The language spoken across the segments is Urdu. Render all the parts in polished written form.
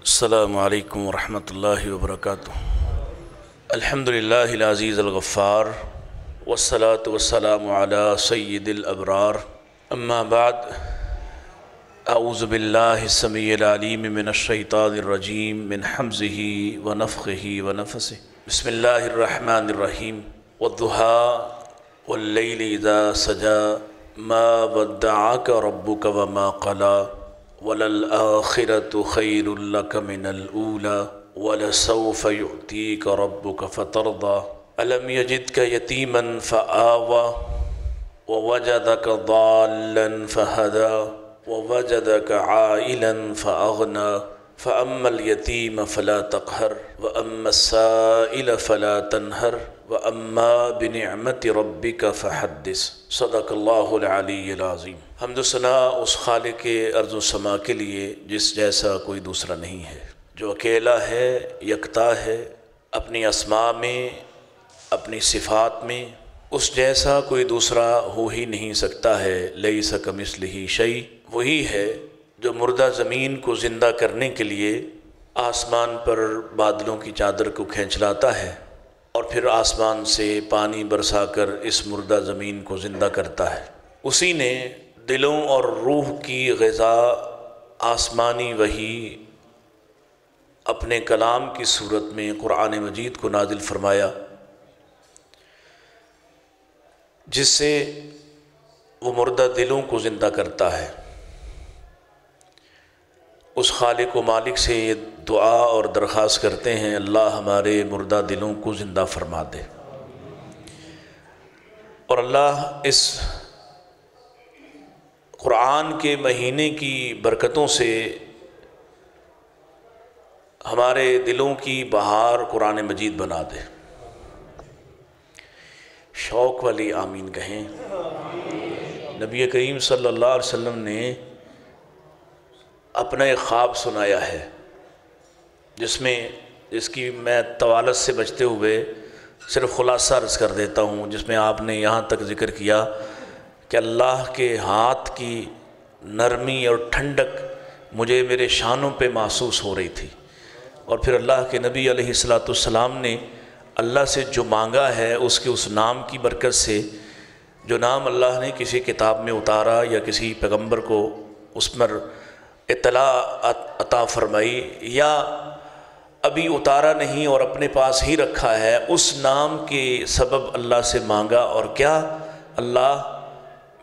السلام علیکم ورحمۃ اللہ وبرکاتہ۔ الحمدللہ العزیز الغفار والصلاة والسلام علی سید الابرار، اما بعد، اعوذ باللہ السمیع العلیم من الشیطان الرجیم من حمزہ ونفخہ ونفثہ۔ بسم اللہ الرحمن الرحیم۔ والضحیٰ واللیل اذا سجا ما ودعک ربک وما قلی وَلَلْآخِرَةُ خَيْرٌ لَكَ مِنَ الْأُولَى وَلَسَوْفَ يُؤْتِيكَ رَبُّكَ فَتَرْضَىٰ أَلَمْ يَجِدْكَ يَتِيمًا فَآوَىٰ وَوَجَدَكَ ضَالًّا فَهَدَىٰ وَوَجَدَكَ عَائِلًا فَأَغْنَىٰ فَأَمَّا الْيَتِيمَ فَلَا تَقْهَرْ وَأَمَّا السَّائِلَ فَلَا تَنْهَرْ وَأَمَّا بِنِعْمَةِ رَبِّكَ فَحَدِّثْ۔ صدق اللہ العلی العظیم۔ حمد و ثنا اس خالق ارض و سما کے لیے جس جیسا کوئی دوسرا نہیں ہے، جو اکیلا ہے، یکتا ہے، اپنی اسماء میں، اپنی صفات میں اس جیسا کوئی دوسرا ہو ہی نہیں سکتا ہے۔ لیس کمثلہ شیء، وہی ہے جو مردہ زمین کو زندہ کرنے کے لیے آسمان پر بادلوں کی چادر کو کھینچ لاتا ہے اور پھر آسمان سے پانی برسا کر اس مردہ زمین کو زندہ کرتا ہے۔ اسی نے دلوں اور روح کی غذا آسمانی وحی اپنے کلام کی صورت میں قرآن مجید کو نازل فرمایا، جس سے وہ مردہ دلوں کو زندہ کرتا ہے۔ اس خالق و مالک سے یہ دعا اور درخواست کرتے ہیں، اللہ ہمارے مردہ دلوں کو زندہ فرما دے، اور اللہ اس قرآن کے مہینے کی برکتوں سے ہمارے دلوں کی بہار قرآن مجید بنا دے۔ شوق والی آمین کہیں۔ نبی کریم صلی اللہ علیہ وسلم نے اپنا ایک خواب سنایا ہے، جس کی میں طوالت سے بچتے ہوئے صرف خلاصہ عرض کر دیتا ہوں، جس میں آپ نے یہاں تک ذکر کیا کہ اللہ کے ہاتھ کی نرمی اور ٹھنڈک مجھے میرے شانوں پہ محسوس ہو رہی تھی، اور پھر اللہ کے نبی علیہ السلام نے اللہ سے جو مانگا ہے اس کے اس نام کی برکت سے، جو نام اللہ نے کسی کتاب میں اتارا یا کسی پیغمبر کو اس پر اطلاع عطا فرمائی یا ابھی اتارا نہیں اور اپنے پاس ہی رکھا ہے، اس نام کے سبب اللہ سے مانگا، اور کیا؟ اللہ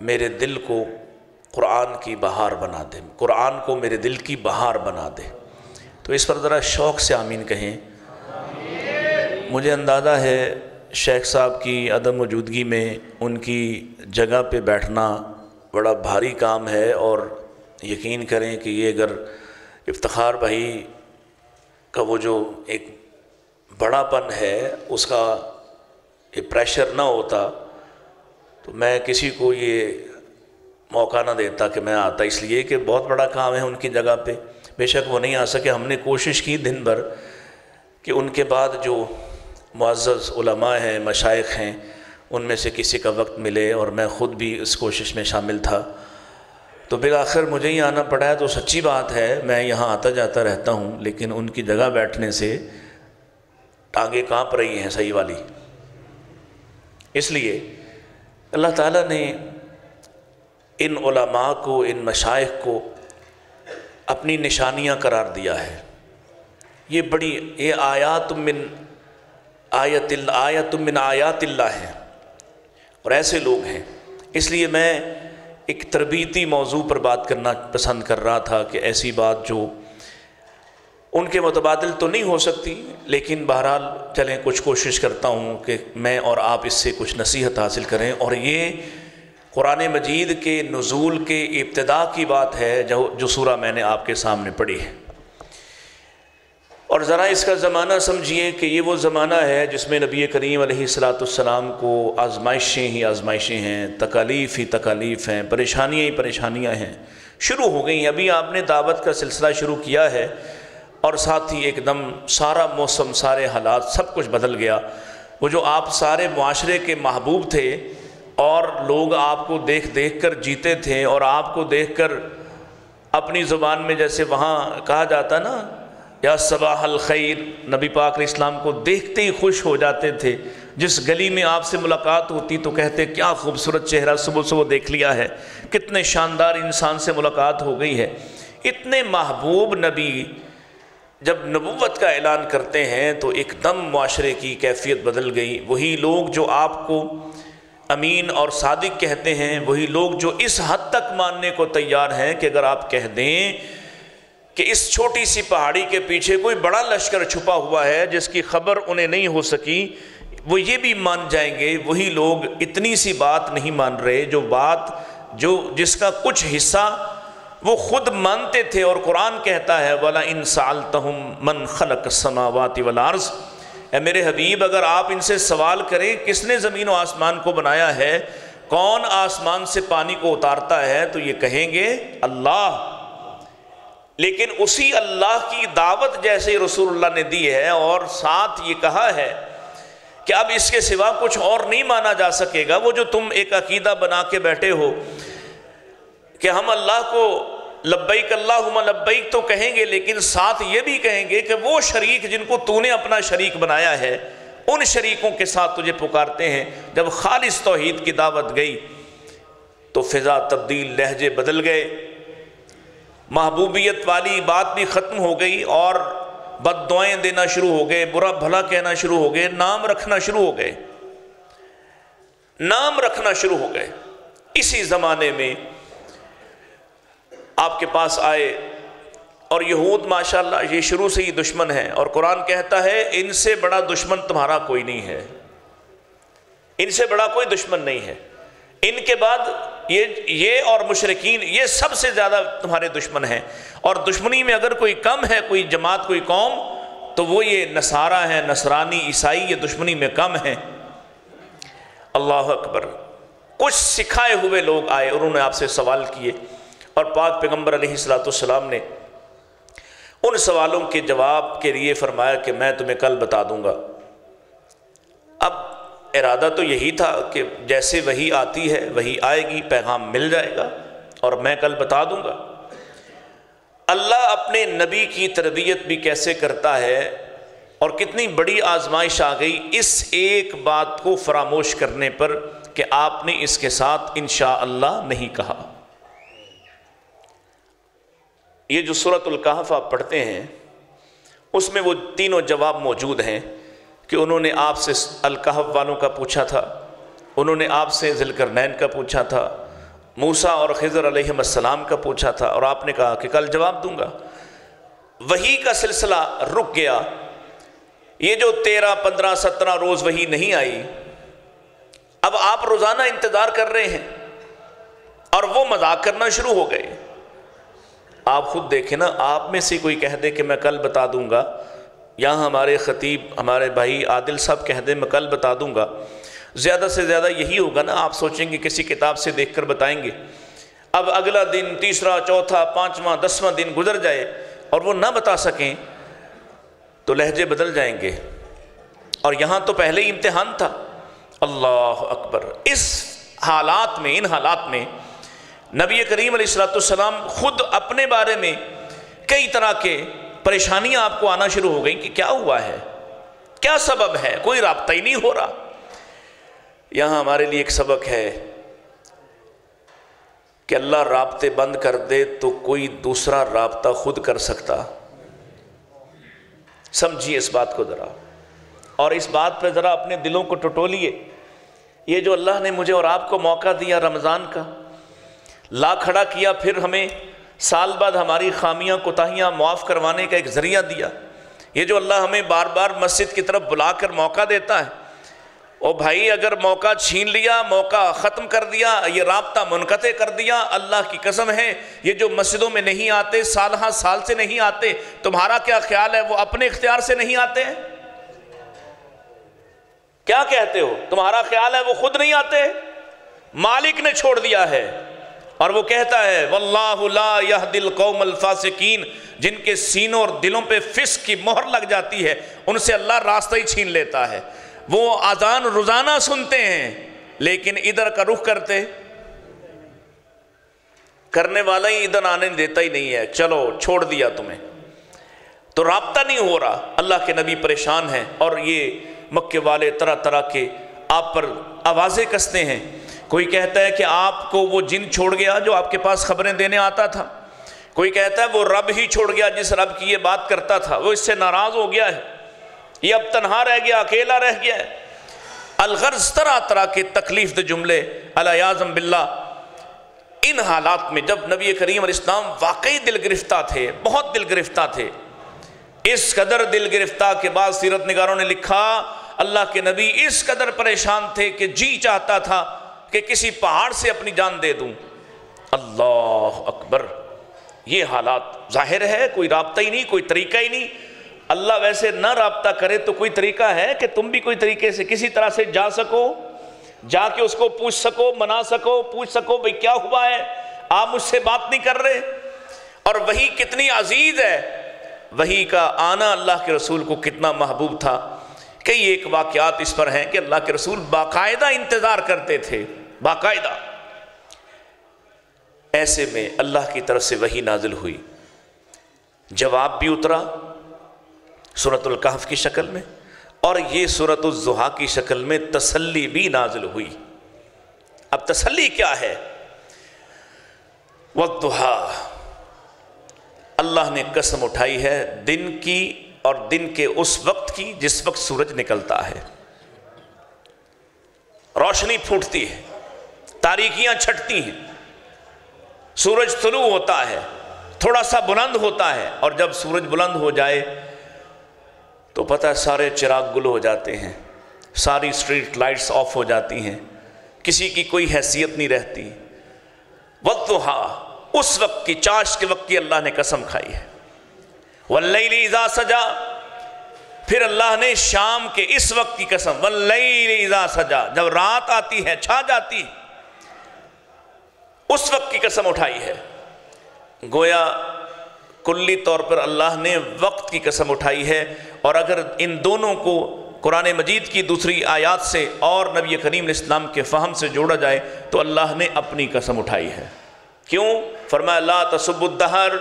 میرے دل کو قرآن کی بہار بنا دے، قرآن کو میرے دل کی بہار بنا دے۔ تو اس پر ذرا شوق سے آمین کہیں۔ مجھے اندازہ ہے شیخ صاحب کی عدم موجودگی میں ان کی جگہ پہ بیٹھنا بڑا بھاری کام ہے، اور یقین کریں کہ یہ اگر افتخار بھائی کا وہ جو ایک بڑا پن ہے اس کا یہ پریشر نہ ہوتا تو میں کسی کو یہ موقع نہ دیتا کہ میں آتا، اس لیے کہ بہت بڑا کام ہے ان کی جگہ پہ۔ بے شک وہ نہیں آ سکے، ہم نے کوشش کی دن بھر کہ ان کے بعد جو معزز علماء ہیں، مشائخ ہیں، ان میں سے کسی کا وقت ملے، اور میں خود بھی اس کوشش میں شامل تھا، تو بالآخر مجھے ہی آنا پڑا ہے۔ تو سچی بات ہے میں یہاں آتا جاتا رہتا ہوں، لیکن ان کی جگہ بیٹھنے سے ٹانگیں کانپ رہی ہیں صحیح والی۔ اس لیے اللہ تعالیٰ نے ان علماء کو، ان مشائخ کو اپنی نشانیاں قرار دیا ہے۔ یہ آیات من آیات اللہ ہیں، اور ایسے لوگ ہیں۔ اس لیے میں ایک تربیتی موضوع پر بات کرنا پسند کر رہا تھا کہ ایسی بات جو ان کے متبادل تو نہیں ہو سکتی، لیکن بہرحال چلیں کچھ کوشش کرتا ہوں کہ میں اور آپ اس سے کچھ نصیحت حاصل کریں۔ اور یہ قرآن مجید کے نزول کے ابتدا کی بات ہے جو سورہ میں نے آپ کے سامنے پڑھی ہے، اور ذرا اس کا زمانہ سمجھیے کہ یہ وہ زمانہ ہے جس میں نبی کریم علیہ السلام کو آزمائشیں ہی آزمائشیں ہیں، تکالیف ہی تکالیف ہیں، پریشانیاں ہی پریشانیاں ہیں، شروع ہو گئی ہیں۔ ابھی آپ نے دعوت کا سلسلہ شروع کیا ہے، اور ساتھ ہی ایک دم سارا موسم، سارے حالات، سب کچھ بدل گیا۔ وہ جو آپ سارے معاشرے کے محبوب تھے اور لوگ آپ کو دیکھ دیکھ کر جیتے تھے، اور آپ کو دیکھ کر اپنی زبان میں جیسے وہاں کہا جاتا نا یا صباح الخیر، نبی پاک علیہ السلام کو دیکھتے ہی خوش ہو جاتے تھے۔ جس گلی میں آپ سے ملاقات ہوتی تو کہتے کیا خوبصورت چہرہ صبح صبح دیکھ لیا ہے، کتنے شاندار انسان سے ملاقات ہو گئی ہے۔ اتنے محبوب نبی جب نبوت کا اعلان کرتے ہیں تو ایک دم معاشرے کی کیفیت بدل گئی۔ وہی لوگ جو آپ کو امین اور صادق کہتے ہیں، وہی لوگ جو اس حد تک ماننے کو تیار ہیں کہ اگر آپ کہہ دیں کہ اس چھوٹی سی پہاڑی کے پیچھے کوئی بڑا لشکر چھپا ہوا ہے جس کی خبر انہیں نہیں ہو سکی، وہ یہ بھی مان جائیں گے۔ وہی لوگ اتنی سی بات نہیں مان رہے، جو جس کا کچھ حصہ وہ خود مانتے تھے، اور قرآن کہتا ہے وَلَئِن سَأَلْتَهُم مَّن خَلَقَ السَّمَاوَاتِ وَالْأَرْضَ، اے میرے حبیب اگر آپ ان سے سوال کریں کس نے زمین و آسمان کو بنایا ہے، کون آسمان سے پانی کو اتارتا ہے، تو یہ کہیں گے اللہ۔ لیکن اسی اللہ کی دعوت جیسے رسول اللہ نے دی ہے، اور ساتھ یہ کہا ہے کہ اب اس کے سوا کچھ اور نہیں مانا جا سکے گا۔ وہ جو تم ایک عقیدہ بنا کے بیٹھے ہو کہ ہم اللہ کو لبیک اللہم لبیک تو کہیں گے، لیکن ساتھ یہ بھی کہیں گے کہ وہ شریک جن کو تو نے اپنا شریک بنایا ہے، ان شریکوں کے ساتھ تجھے پکارتے ہیں۔ جب خالص توحید کی دعوت گئی تو فضا تبدیل، لہجے بدل گئے، محبوبیت والی بات بھی ختم ہو گئی، اور بد دعائیں دینا شروع ہو گئے، برا بھلا کہنا شروع ہو گئے، نام رکھنا شروع ہو گئے، نام رکھنا شروع ہو گئے۔ اسی زمانے میں آپ کے پاس آئے، اور یہود ماشاءاللہ یہ شروع سے ہی دشمن ہیں، اور قرآن کہتا ہے ان سے بڑا دشمن تمہارا کوئی نہیں ہے، ان سے بڑا کوئی دشمن نہیں ہے۔ ان کے بعد یہ اور مشرکین یہ سب سے زیادہ تمہارے دشمن ہیں، اور دشمنی میں اگر کوئی کم ہے، کوئی جماعت، کوئی قوم، تو وہ یہ نصارہ ہیں، نصرانی، عیسائی، یہ دشمنی میں کم ہیں۔ اللہ اکبر۔ کچھ سکھائے ہوئے لوگ آئے، انہوں نے آپ سے سوال کیے، اور پاک پیغمبر علیہ السلام نے ان سوالوں کے جواب کے لیے فرمایا کہ میں تمہیں کل بتا دوں گا۔ اب ارادہ تو یہی تھا کہ جیسے وحی آتی ہے وحی آئے گی، پیغام مل جائے گا اور میں کل بتا دوں گا۔ اللہ اپنے نبی کی تربیت بھی کیسے کرتا ہے، اور کتنی بڑی آزمائش آ گئی اس ایک بات کو فراموش کرنے پر کہ آپ نے اس کے ساتھ انشاءاللہ نہیں کہا۔ یہ جو سورۃ الکہف آپ پڑھتے ہیں اس میں وہ تینوں جواب موجود ہیں کہ انہوں نے آپ سے الکہف والوں کا پوچھا تھا، انہوں نے آپ سے ذی القرنین کا پوچھا تھا، موسیٰ اور خضر علیہ السلام کا پوچھا تھا، اور آپ نے کہا کہ کل جواب دوں گا۔ وحی کا سلسلہ رک گیا۔ یہ جو 13، 15، 17 روز وحی نہیں آئی، اب آپ روزانہ انتظار کر رہے ہیں، اور وہ مذاق کرنا شروع ہو گئے۔ آپ خود دیکھیں نا، آپ میں سے کوئی کہہ دے کہ میں کل بتا دوں گا، یا ہمارے خطیب ہمارے بھائی عادل صاحب کہہ دیں میں کل بتا دوں گا، زیادہ سے زیادہ یہی ہوگا نا، آپ سوچیں گے کسی کتاب سے دیکھ کر بتائیں گے۔ اب اگلا دن، تیسرا، چوتھا، 5واں، 10واں دن گزر جائے اور وہ نہ بتا سکیں تو لہجے بدل جائیں گے، اور یہاں تو پہلے ہی امتحان تھا۔ اللہ اکبر۔ اس حالات میں، ان حالات میں نبی کریم علیہ السلام خود اپنے بارے میں کئی طرح کے پریشانیاں آپ کو آنا شروع ہو گئیں کہ کیا ہوا ہے، کیا سبب ہے، کوئی رابطہ ہی نہیں ہو رہا۔ یہاں ہمارے لیے ایک سبق ہے کہ اللہ رابطے بند کر دے تو کوئی دوسرا رابطہ خود کر سکتا۔ سمجھیے اس بات کو ذرا، اور اس بات پہ ذرا اپنے دلوں کو ٹٹولیے۔ یہ جو اللہ نے مجھے اور آپ کو موقع دیا رمضان کا، لا کھڑا کیا، پھر ہمیں سال بعد ہماری خامیاں کوتاہیاں معاف کروانے کا ایک ذریعہ دیا، یہ جو اللہ ہمیں بار بار مسجد کی طرف بلا کر موقع دیتا ہے، او بھائی اگر موقع چھین لیا، موقع ختم کر دیا، یہ رابطہ منقطع کر دیا، اللہ کی قسم ہے یہ جو مسجدوں میں نہیں آتے، سال ہاں سال سے نہیں آتے، تمہارا کیا خیال ہے وہ اپنے اختیار سے نہیں آتے ہیں؟ کیا کہتے ہو؟ تمہارا خیال ہے وہ خود نہیں آتے؟ مالک نے چھوڑ دیا ہے، اور وہ کہتا ہے واللہ لا یہدی القوم الفاسقین، جن کے سینوں اور دلوں پہ فسق کی مہر لگ جاتی ہے ان سے اللہ راستہ ہی چھین لیتا ہے۔ وہ اذان روزانہ سنتے ہیں لیکن ادھر کا رخ کرنے والا ہی ادھر آنے دیتا ہی نہیں ہے، چلو چھوڑ دیا تمہیں۔ تو رابطہ نہیں ہو رہا، اللہ کے نبی پریشان ہیں، اور یہ مکے والے طرح طرح کے آپ پر آوازیں کستے ہیں۔ کوئی کہتا ہے کہ آپ کو وہ جن چھوڑ گیا جو آپ کے پاس خبریں دینے آتا تھا، کوئی کہتا ہے وہ رب ہی چھوڑ گیا جس رب کی یہ بات کرتا تھا، وہ اس سے ناراض ہو گیا ہے، یہ اب تنہا رہ گیا، اکیلا رہ گیا ہے۔ الغرض طرح طرح کے تکلیف دہ جملے علیاذم باللہ۔ ان حالات میں جب نبی کریم علیہ السلام واقعی دل گرفتہ تھے، بہت دل گرفتہ تھے، اس قدر دل گرفتہ کے بعد سیرت نگاروں نے لکھا اللہ کے نبی اس قدر پریشان تھے کہ جی چاہتا تھا کہ کسی پہاڑ سے اپنی جان دے دوں۔ اللہ اکبر! یہ حالات ظاہر ہے کوئی رابطہ ہی نہیں، کوئی طریقہ ہی نہیں۔ اللہ ویسے نہ رابطہ کرے تو کوئی طریقہ ہے کہ تم بھی کوئی طریقے سے کسی طرح سے جا سکو، جا کے اس کو پوچھ سکو، منا سکو، پوچھ سکو بھئی کیا ہوا ہے، آپ مجھ سے بات نہیں کر رہے؟ اور وہی کتنی عزیز ہے، وہی کا آنا اللہ کے رسول کو کتنا محبوب تھا۔ کئی ایک واقعات اس پر ہیں کہ اللہ کے رسول باقاعدہ انتظار کرتے تھے، باقاعدہ۔ ایسے میں اللہ کی طرف سے وحی نازل ہوئی، جواب بھی اترا سورۃ الکہف کی شکل میں، اور یہ سورۃ الضحیٰ کی شکل میں تسلی بھی نازل ہوئی۔ اب تسلی کیا ہے؟ والضحیٰ، اللہ نے قسم اٹھائی ہے دن کی، اور دن کے اس وقت کی جس وقت سورج نکلتا ہے، روشنی پھوٹتی ہے، تاریکیاں چھٹتی ہیں، سورج طلوع ہوتا ہے، تھوڑا سا بلند ہوتا ہے، اور جب سورج بلند ہو جائے تو پتہ ہے سارے چراغ گل ہو جاتے ہیں، ساری اسٹریٹ لائٹس آف ہو جاتی ہیں، کسی کی کوئی حیثیت نہیں رہتی۔ والضحیٰ، اس وقت کی، چاش کے وقت کی اللہ نے قسم کھائی ہے۔ واللیل اذا سجا، پھر اللہ نے شام کے اس وقت کی قسم، واللیل اذا سجا، جب رات آتی ہے، چھا جاتی ہے، اس وقت کی قسم اٹھائی ہے۔ گویا کلی طور پر اللہ نے وقت کی قسم اٹھائی ہے، اور اگر ان دونوں کو قرآن مجید کی دوسری آیات سے اور نبی کریم علیہ السلام کے فہم سے جوڑا جائے تو اللہ نے اپنی قسم اٹھائی ہے۔ کیوں؟ فرمایا لا تسبوا الدہر،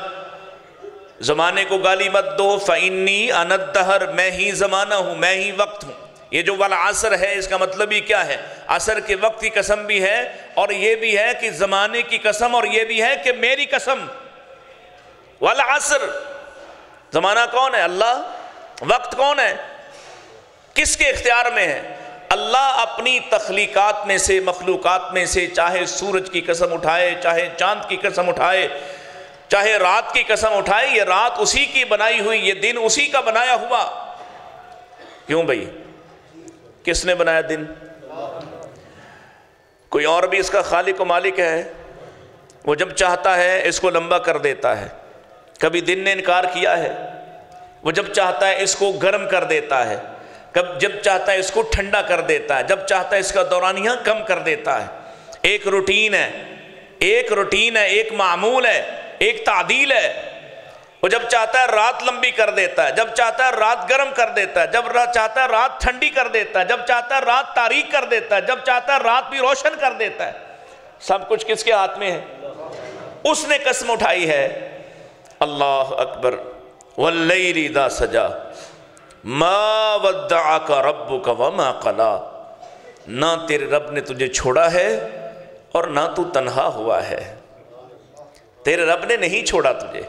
زمانے کو گالی مت دو، فإنی أنا الدہر، میں ہی زمانہ ہوں، میں ہی وقت ہوں۔ یہ جو والعصر ہے اس کا مطلب ہی کیا ہے؟ عصر کے وقت کی قسم بھی ہے، اور یہ بھی ہے کہ زمانے کی قسم، اور یہ بھی ہے کہ میری قسم۔ والعصر، زمانہ کون ہے؟ اللہ۔ وقت کون ہے؟ کس کے اختیار میں ہے؟ اللہ اپنی تخلیقات میں سے، مخلوقات میں سے، چاہے سورج کی قسم اٹھائے، چاہے چاند کی قسم اٹھائے، چاہے رات کی قسم اٹھائے، یہ رات اسی کی بنائی ہوئی، یہ دن اسی کا بنایا ہوا۔ کیوں بھئی؟ کس نے بنایا دن؟ کوئی اور بھی اس کا خالق و مالک ہے؟ وہ جب چاہتا ہے اس کو لمبا کر دیتا ہے۔ کبھی دن نے انکار کیا ہے؟ وہ جب چاہتا ہے اس کو گرم کر دیتا ہے، جب چاہتا ہے اس کو ٹھنڈا کر دیتا ہے، جب چاہتا ہے اس کا دورانیہ کم کر دیتا ہے۔ ایک روٹین ہے، ایک روٹین ہے، ایک معمول ہے، ایک تعدیل ہے۔ وہ جب چاہتا ہے رات لمبی کر دیتا ہے، جب چاہتا ہے رات گرم کر دیتا ہے، جب چاہتا ہے رات ٹھنڈی کر دیتا ہے، جب چاہتا ہے رات تاریک کر دیتا ہے، جب چاہتا ہے رات بھی روشن کر دیتا ہے۔ سب کچھ کس کے ہاتھ میں ہے؟ اس نے قسم اٹھائی ہے۔ اللہ اکبر۔ واللیل اذا سجا ما ودعک ربک وما قلا، نہ تیرے رب نے تجھے چھوڑا ہے اور نہ تو تنہا ہوا ہے۔ تیرے رب نے نہیں چھوڑا تجھے،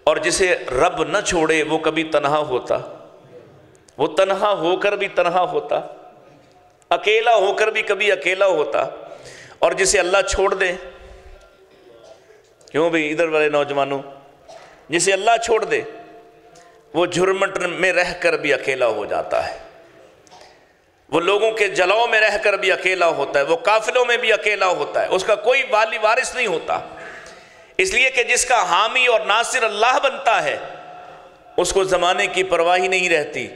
اور جسے رب نہ چھوڑے وہ کبھی تنہا ہوتا، وہ تنہا ہو کر بھی تنہا ہوتا، اکیلا ہو کر بھی کبھی اکیلا ہوتا، اور جسے اللہ چھوڑ دے، کیوں بھئی ادھر والے نوجوانوں، جسے اللہ چھوڑ دے وہ جھرمٹ میں رہ کر بھی اکیلا ہو جاتا ہے، وہ لوگوں کے جلاؤ میں رہ کر بھی اکیلا ہوتا ہے، وہ قافلوں میں بھی اکیلا ہوتا ہے، اس کا کوئی والی وارث نہیں ہوتا۔ اس لیے کہ جس کا حامی اور ناصر اللہ بنتا ہے اس کو زمانے کی پرواہ ہی نہیں رہتی،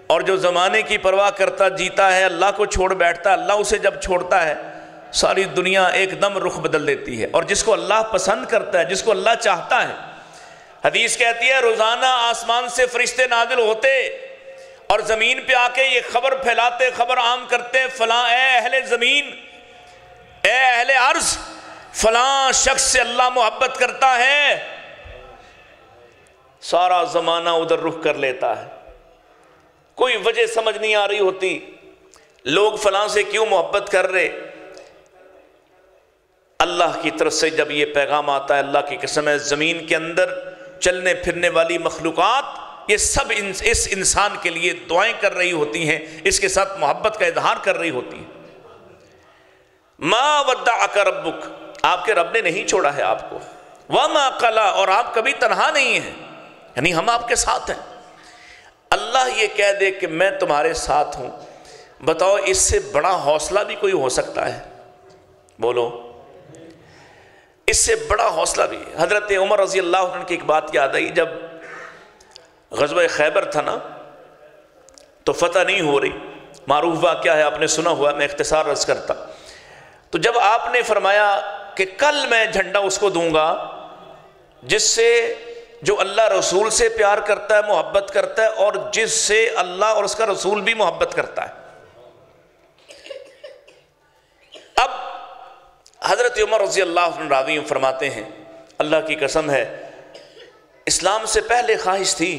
اور جو زمانے کی پرواہ کرتا جیتا ہے اللہ کو چھوڑ بیٹھتا ہے، اللہ اسے جب چھوڑتا ہے ساری دنیا ایک دم رخ بدل دیتی ہے۔ اور جس کو اللہ پسند کرتا ہے، جس کو اللہ چاہتا ہے، حدیث کہتی ہے روزانہ آسمان سے فرشتے نازل ہوتے اور زمین پہ آ کے یہ خبر پھیلاتے، خبر عام کرتے، فلاں اے اہل زمین، اے اہل عرض، فلاں شخص سے اللہ محبت کرتا ہے، سارا زمانہ ادھر رخ کر لیتا ہے، کوئی وجہ سمجھ نہیں آ رہی ہوتی، لوگ فلاں سے کیوں محبت کر رہے۔ اللہ کی طرف سے جب یہ پیغام آتا ہے، اللہ کی قسم ہے زمین کے اندر چلنے پھرنے والی مخلوقات یہ سب اس انسان کے لیے دعائیں کر رہی ہوتی ہیں، اس کے ساتھ محبت کا اظہار کر رہی ہوتی ہیں۔ ما ودعک ربک، آپ کے رب نے نہیں چھوڑا ہے آپ کو، وما قلا، اور آپ کبھی تنہا نہیں ہیں، یعنی ہم آپ کے ساتھ ہیں۔ اللہ یہ کہہ دے کہ میں تمہارے ساتھ ہوں، بتاؤ اس سے بڑا حوصلہ بھی کوئی ہو سکتا ہے؟ بولو، اس سے بڑا حوصلہ بھی۔ حضرت عمر رضی اللہ عنہ کی ایک بات یاد آئی، جب غزوہ خیبر تھا نا تو فتح نہیں ہو رہی، معروف واقعہ ہے، آپ نے سنا ہوا، میں اختصار عرض کرتا۔ تو جب آپ نے فرمایا کہ کل میں جھنڈا اس کو دوں گا جس سے جو اللہ رسول سے پیار کرتا ہے، محبت کرتا ہے، اور جس سے اللہ اور اس کا رسول بھی محبت کرتا ہے۔ اب حضرت عمر رضی اللہ عنہ راوی فرماتے ہیں، اللہ کی قسم ہے اسلام سے پہلے خواہش تھی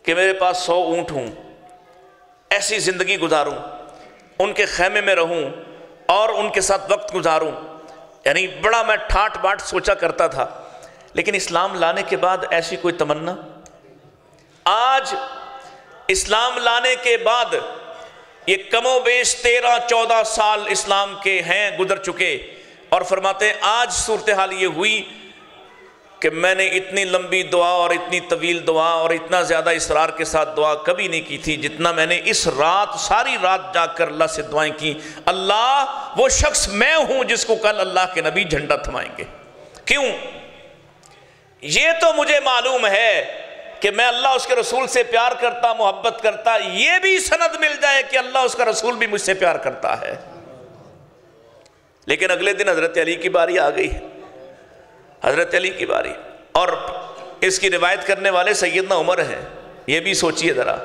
کہ میرے پاس 100 اونٹ ہوں، ایسی زندگی گزاروں، ان کے خیمے میں رہوں اور ان کے ساتھ وقت گزاروں، یعنی بڑا میں ٹھاٹ باٹ سوچا کرتا تھا۔ لیکن اسلام لانے کے بعد ایسی کوئی تمنا، آج اسلام لانے کے بعد یہ کم و بیش 13-14 سال اسلام کے ہیں گزر چکے، اور فرماتے ہیں آج صورتحال یہ ہوئی کہ میں نے اتنی لمبی دعا اور اتنی طویل دعا اور اتنا زیادہ اصرار کے ساتھ دعا کبھی نہیں کی تھی جتنا میں نے اس رات، ساری رات جاگ کر اللہ سے دعائیں کی، اللہ وہ شخص میں ہوں جس کو کل اللہ کے نبی جھنڈا تھمائیں گے۔ کیوں؟ یہ تو مجھے معلوم ہے کہ میں اللہ اس کے رسول سے پیار کرتا، محبت کرتا، یہ بھی سند مل جائے کہ اللہ اس کا رسول بھی مجھ سے پیار کرتا ہے۔ لیکن اگلے دن حضرت علی کی باری آ گئی، حضرت علی کی باری، اور اس کی روایت کرنے والے سیدنا عمر ہیں۔ یہ بھی سوچئے ذرا،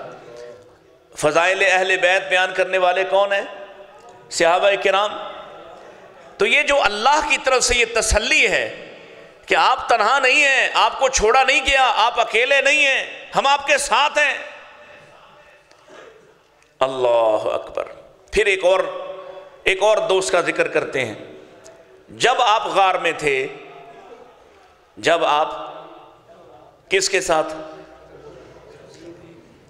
فضائل اہل بیت بیان کرنے والے کون ہیں؟ صحابہ کرام۔ تو یہ جو اللہ کی طرف سے یہ تسلی ہے کہ آپ تنہا نہیں ہیں، آپ کو چھوڑا نہیں گیا، آپ اکیلے نہیں ہیں، ہم آپ کے ساتھ ہیں۔ اللہ اکبر۔ پھر ایک اور دوست کا ذکر کرتے ہیں۔ جب آپ غار میں تھے، جب آپ کس کے ساتھ؟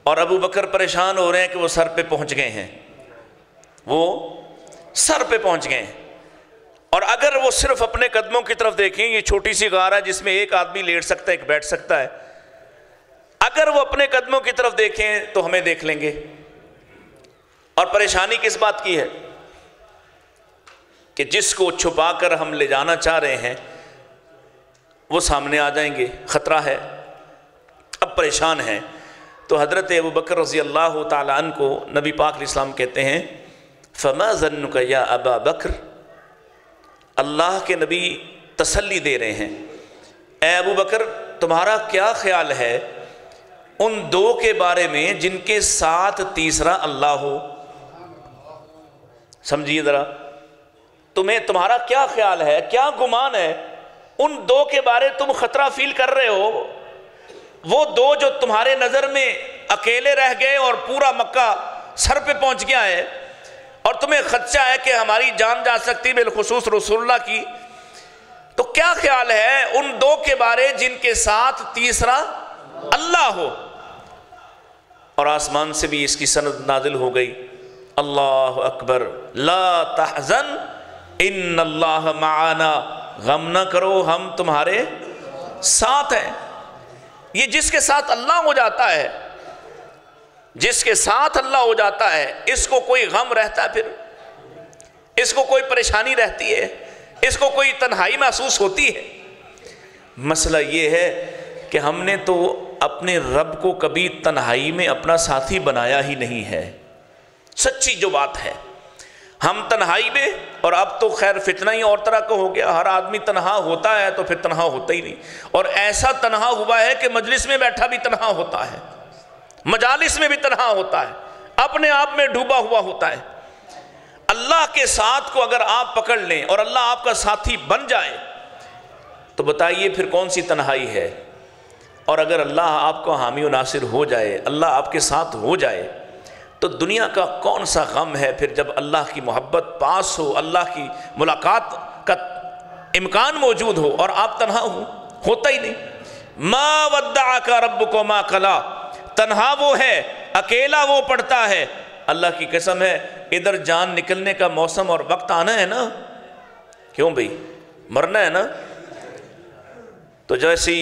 اور ابو بکر پریشان ہو رہے ہیں کہ وہ سر پہ پہنچ گئے ہیں، وہ سر پہ پہنچ گئے ہیں، اور اگر وہ صرف اپنے قدموں کی طرف دیکھیں، یہ چھوٹی سی غار ہے جس میں ایک آدمی لیٹ سکتا ہے، ایک بیٹھ سکتا ہے، اگر وہ اپنے قدموں کی طرف دیکھیں تو ہمیں دیکھ لیں گے۔ اور پریشانی کس بات کی ہے کہ جس کو چھپا کر ہم لے جانا چاہ رہے ہیں وہ سامنے آ جائیں گے، خطرہ ہے، اب پریشان ہیں۔ تو حضرت ابو بکر رضی اللہ تعالیٰ عنہ کو نبی پاک علیہ السلام کہتے ہیں فما ظنک یا ابا بکر، اللہ کے نبی تسلی دے رہے ہیں، اے ابو بکر تمہارا کیا خیال ہے ان دو کے بارے میں جن کے ساتھ تیسرا اللہ ہو؟ سمجھیے ذرا، تمہارا کیا خیال ہے، کیا گمان ہے ان دو کے بارے تم خطرہ فیل کر رہے ہو؟ وہ دو جو تمہارے نظر میں اکیلے رہ گئے اور پورا مکہ سر پہ پہنچ گیا ہے، اور تمہیں خدشہ ہے کہ ہماری جان جا سکتی، بالخصوص رسول اللہ کی، تو کیا خیال ہے ان دو کے بارے جن کے ساتھ تیسرا اللہ ہو؟ اور آسمان سے بھی اس کی سند نازل ہو گئی، اللہ اکبر، لا تحزن ان اللہ معانا، غم نہ کرو ہم تمہارے ساتھ ہیں۔ یہ جس کے ساتھ اللہ ہو جاتا ہے، جس کے ساتھ اللہ ہو جاتا ہے، اس کو کوئی غم رہتا ہے، پھر اس کو کوئی پریشانی رہتی ہے، اس کو کوئی تنہائی محسوس ہوتی ہے؟ مسئلہ یہ ہے کہ ہم نے تو اپنے رب کو کبھی تنہائی میں اپنا ساتھی بنایا ہی نہیں ہے، سچی جو بات ہے۔ ہم تنہائی میں، اور اب تو خیر فتنہ ہی اور طرح کا ہو گیا، ہر آدمی تنہا ہوتا ہے تو پھر تنہا ہوتا ہی نہیں، اور ایسا تنہا ہوا ہے کہ مجلس میں بیٹھا بھی تنہا ہوتا ہے، مجالس میں بھی تنہا ہوتا ہے، اپنے آپ میں ڈوبا ہوا ہوتا ہے۔ اللہ کے ساتھ کو اگر آپ پکڑ لیں اور اللہ آپ کا ساتھی بن جائے تو بتائیے پھر کون سی تنہائی ہے؟ اور اگر اللہ آپ کو حامی و ناصر ہو جائے، اللہ آپ کے ساتھ ہو جائے، تو دنیا کا کون سا غم ہے پھر جب اللہ کی محبت پاس ہو، اللہ کی ملاقات کا امکان موجود ہو اور آپ تنہا ہو؟ ہوتا ہی نہیں۔ ما ودعک ربک ما قلی، تنہا وہ ہے، اکیلا وہ پڑھتا ہے۔ اللہ کی قسم ہے ادھر جان نکلنے کا موسم اور وقت آنا ہے نا، کیوں بھئی مرنا ہے نا، تو جیسی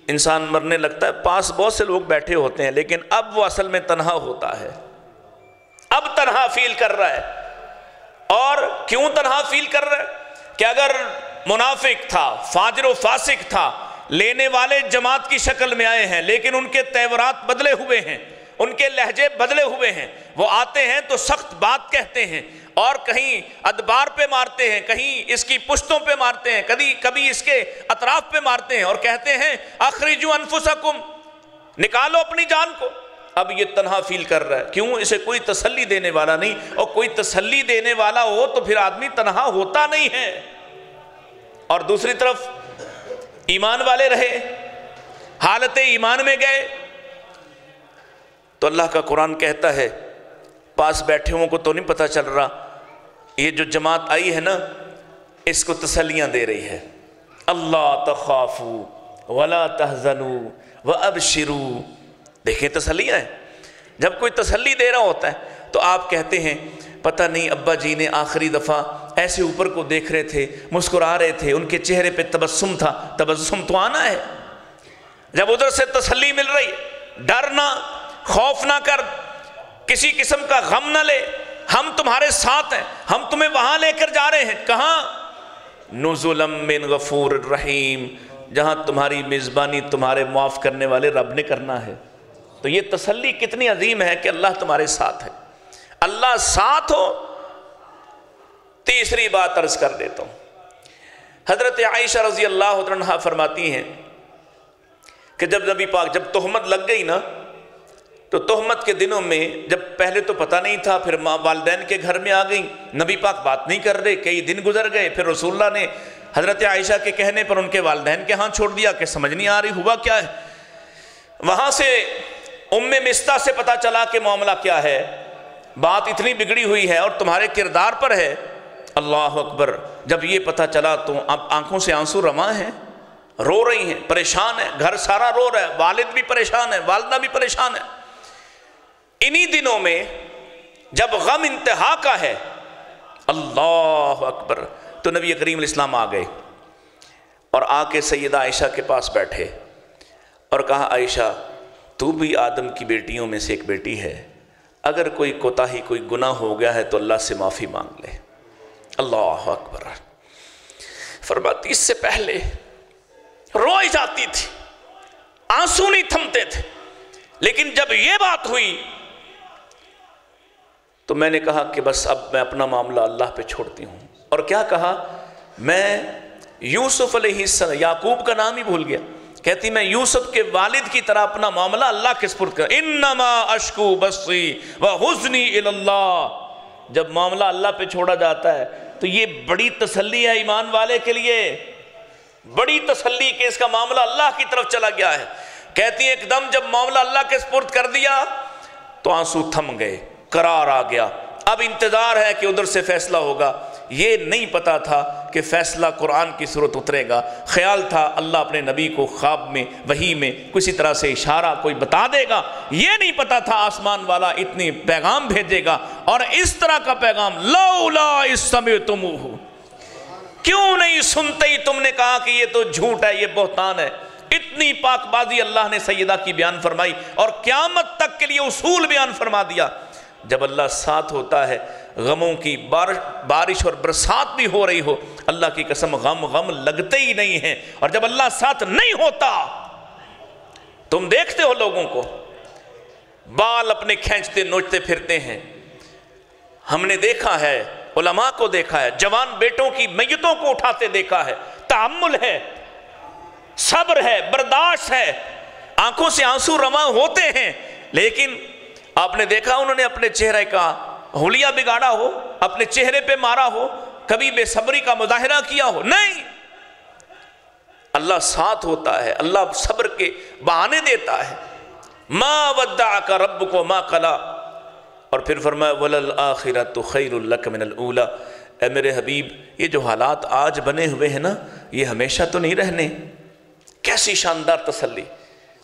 انسان مرنے لگتا ہے پاس بہت سے لوگ بیٹھے ہوتے ہیں، لیکن اب وہ اصل میں تنہا ہوتا ہے، اب تنہا فیل کر رہا ہے۔ اور کیوں تنہا فیل کر رہا ہے؟ کہ اگر منافق تھا، فاجر و فاسق تھا، لینے والے جماعت کی شکل میں آئے ہیں لیکن ان کے تیورات بدلے ہوئے ہیں، ان کے لہجے بدلے ہوئے ہیں، وہ آتے ہیں تو سخت بات کہتے ہیں اور کہیں ادبار پہ مارتے ہیں، کہیں اس کی پشتوں پہ مارتے ہیں، کبھی اس کے اطراف پہ مارتے ہیں اور کہتے ہیں اخرجوا انفسکم، نکالو اپنی جان کو۔ اب یہ تنہا فیل کر رہا ہے، کیوں؟ اسے کوئی تسلی دینے والا نہیں، اور کوئی تسلی دینے والا ہو تو پھر آدمی تنہا ہوتا نہیں ہے۔ اور دوسری طرف ایمان والے رہے، حالت ایمان میں گئے، تو اللہ کا قرآن کہتا ہے پاس بیٹھے ہوں کو تو نہیں پتہ چل رہا، یہ جو جماعت آئی ہے نا اس کو تسلیاں دے رہی ہے، اللہ تخافوا ولا تحزنوا وابشروا۔ دیکھیں تسلیاں ہیں۔ جب کوئی تسلی دے رہا ہوتا ہے تو آپ کہتے ہیں پتہ نہیں ابا جی نے آخری دفعہ ایسے اوپر کو دیکھ رہے تھے، مسکرا رہے تھے، ان کے چہرے پہ تبسم تھا، تبسم تو آنا ہے۔ جب ادھر سے تسلی مل رہی ہے، ڈر نہ، خوف نہ کر، کسی قسم کا غم نہ لے، ہم تمہارے ساتھ ہیں، ہم تمہیں وہاں لے کر جا رہے ہیں۔ کہاں؟ نزلا من غفور الرحیم، جہاں تمہاری میزبانی تمہارے معاف کرنے والے رب نے کرنا ہے۔ تو یہ تسلی کتنی عظیم ہے کہ اللہ تمہارے ساتھ ہے۔ اللہ ساتھ ہو۔ تیسری بات عرض کر دیتا ہوں، حضرت عائشہ رضی اللہ عنہا فرماتی ہیں کہ جب نبی پاک جب تہمت لگ گئی نا، تو تہمت کے دنوں میں جب پہلے تو پتہ نہیں تھا، پھر والدین کے گھر میں آ گئی، نبی پاک بات نہیں کر رہے، کئی دن گزر گئے، پھر رسول اللہ نے حضرت عائشہ کے کہنے پر ان کے والدین کے ہاں چھوڑ دیا کہ سمجھ نہیں آ رہی ہوا کیا ہے۔ وہاں سے ام مستہ سے پتہ چلا کہ معاملہ کیا ہے، بات اتنی بگڑی ہوئی ہے اور تمہارے کردار پر ہے۔ اللہ اکبر، جب یہ پتہ چلا تو اب آنکھوں سے آنسو رواں ہیں، رو رہی ہیں، پریشان ہیں، گھر سارا رو رہا ہے، والد بھی پریشان ہے، والدہ بھی پریشان ہے۔ انہی دنوں میں جب غم انتہا کا ہے، اللہ اکبر، تو نبی کریم علیہ السلام آ گئے اور آ کے سیدہ عائشہ کے پاس بیٹھے اور کہا عائشہ تو بھی آدم کی بیٹیوں میں سے ایک بیٹی ہے، اگر کوئی کوتاہی کوئی گناہ ہو گیا ہے تو اللہ سے معافی مانگ لے۔ اللہ اکبر، فرماتی اس سے پہلے روئی جاتی تھی، آنسو نہیں تھمتے تھے، لیکن جب یہ بات ہوئی تو میں نے کہا کہ بس اب میں اپنا معاملہ اللہ پہ چھوڑتی ہوں۔ اور کیا کہا؟ میں یوسف علیہ السلام، یعقوب کا نام ہی بھول گیا، کہتی میں یوسف کے والد کی طرح اپنا معاملہ اللہ کے سپرد کر، انما اشکو بثی وحزنی الی اللہ۔ جب معاملہ اللہ پہ چھوڑا جاتا ہے تو یہ بڑی تسلی ہے ایمان والے کے لیے، بڑی تسلی کہ اس کا معاملہ اللہ کی طرف چلا گیا ہے۔ کہتی ہیں ایک دم جب معاملہ اللہ کے سپرد کر دیا تو آنسو تھم گئے، قرار آ گیا، اب انتظار ہے کہ ادھر سے فیصلہ ہوگا۔ یہ نہیں پتا تھا کہ فیصلہ قرآن کی صورت اترے گا، خیال تھا اللہ اپنے نبی کو خواب میں وحی میں کسی طرح سے اشارہ کوئی بتا دے گا، یہ نہیں پتا تھا آسمان والا اتنی پیغام بھیجے گا، اور اس طرح کا پیغام لولا اذ سمعتموہ، کیوں نہیں سنتے ہی تم نے کہا کہ یہ تو جھوٹ ہے، یہ بہتان ہے۔ اتنی پاک بازی اللہ نے سیدہ کی بیان فرمائی اور قیامت تک کے لیے اصول بیان فرما دیا۔ جب اللہ ساتھ ہوتا ہے، غموں کی بارش اور برسات بھی ہو رہی ہو، اللہ کی قسم غم لگتے ہی نہیں ہیں۔ اور جب اللہ ساتھ نہیں ہوتا، تم دیکھتے ہو لوگوں کو بال اپنے کھینچتے نوچتے پھرتے ہیں، ہم نے دیکھا ہے، علماء کو دیکھا ہے، جوان بیٹوں کی میتوں کو اٹھاتے دیکھا ہے، تحمل ہے، صبر ہے، برداشت ہے، آنکھوں سے آنسو رواں ہوتے ہیں، لیکن آپ نے دیکھا انہوں نے اپنے چہرے کا حلیہ بگاڑا ہو، اپنے چہرے پہ مارا ہو، کبھی بے صبری کا مظاہرہ کیا ہو؟ نہیں، اللہ ساتھ ہوتا ہے، اللہ صبر کے بہانے دیتا ہے۔ ما ودعک ربک وما قلی، اور پھر فرمایا وَلَلْآخِرَةُ خَيْرٌ لَكَ مِنَ الْأُولَى۔ اے میرے حبیب، یہ جو حالات آج بنے ہوئے ہیں نا، یہ ہمیشہ تو نہیں رہنے۔ کیسی شاندار تسلی!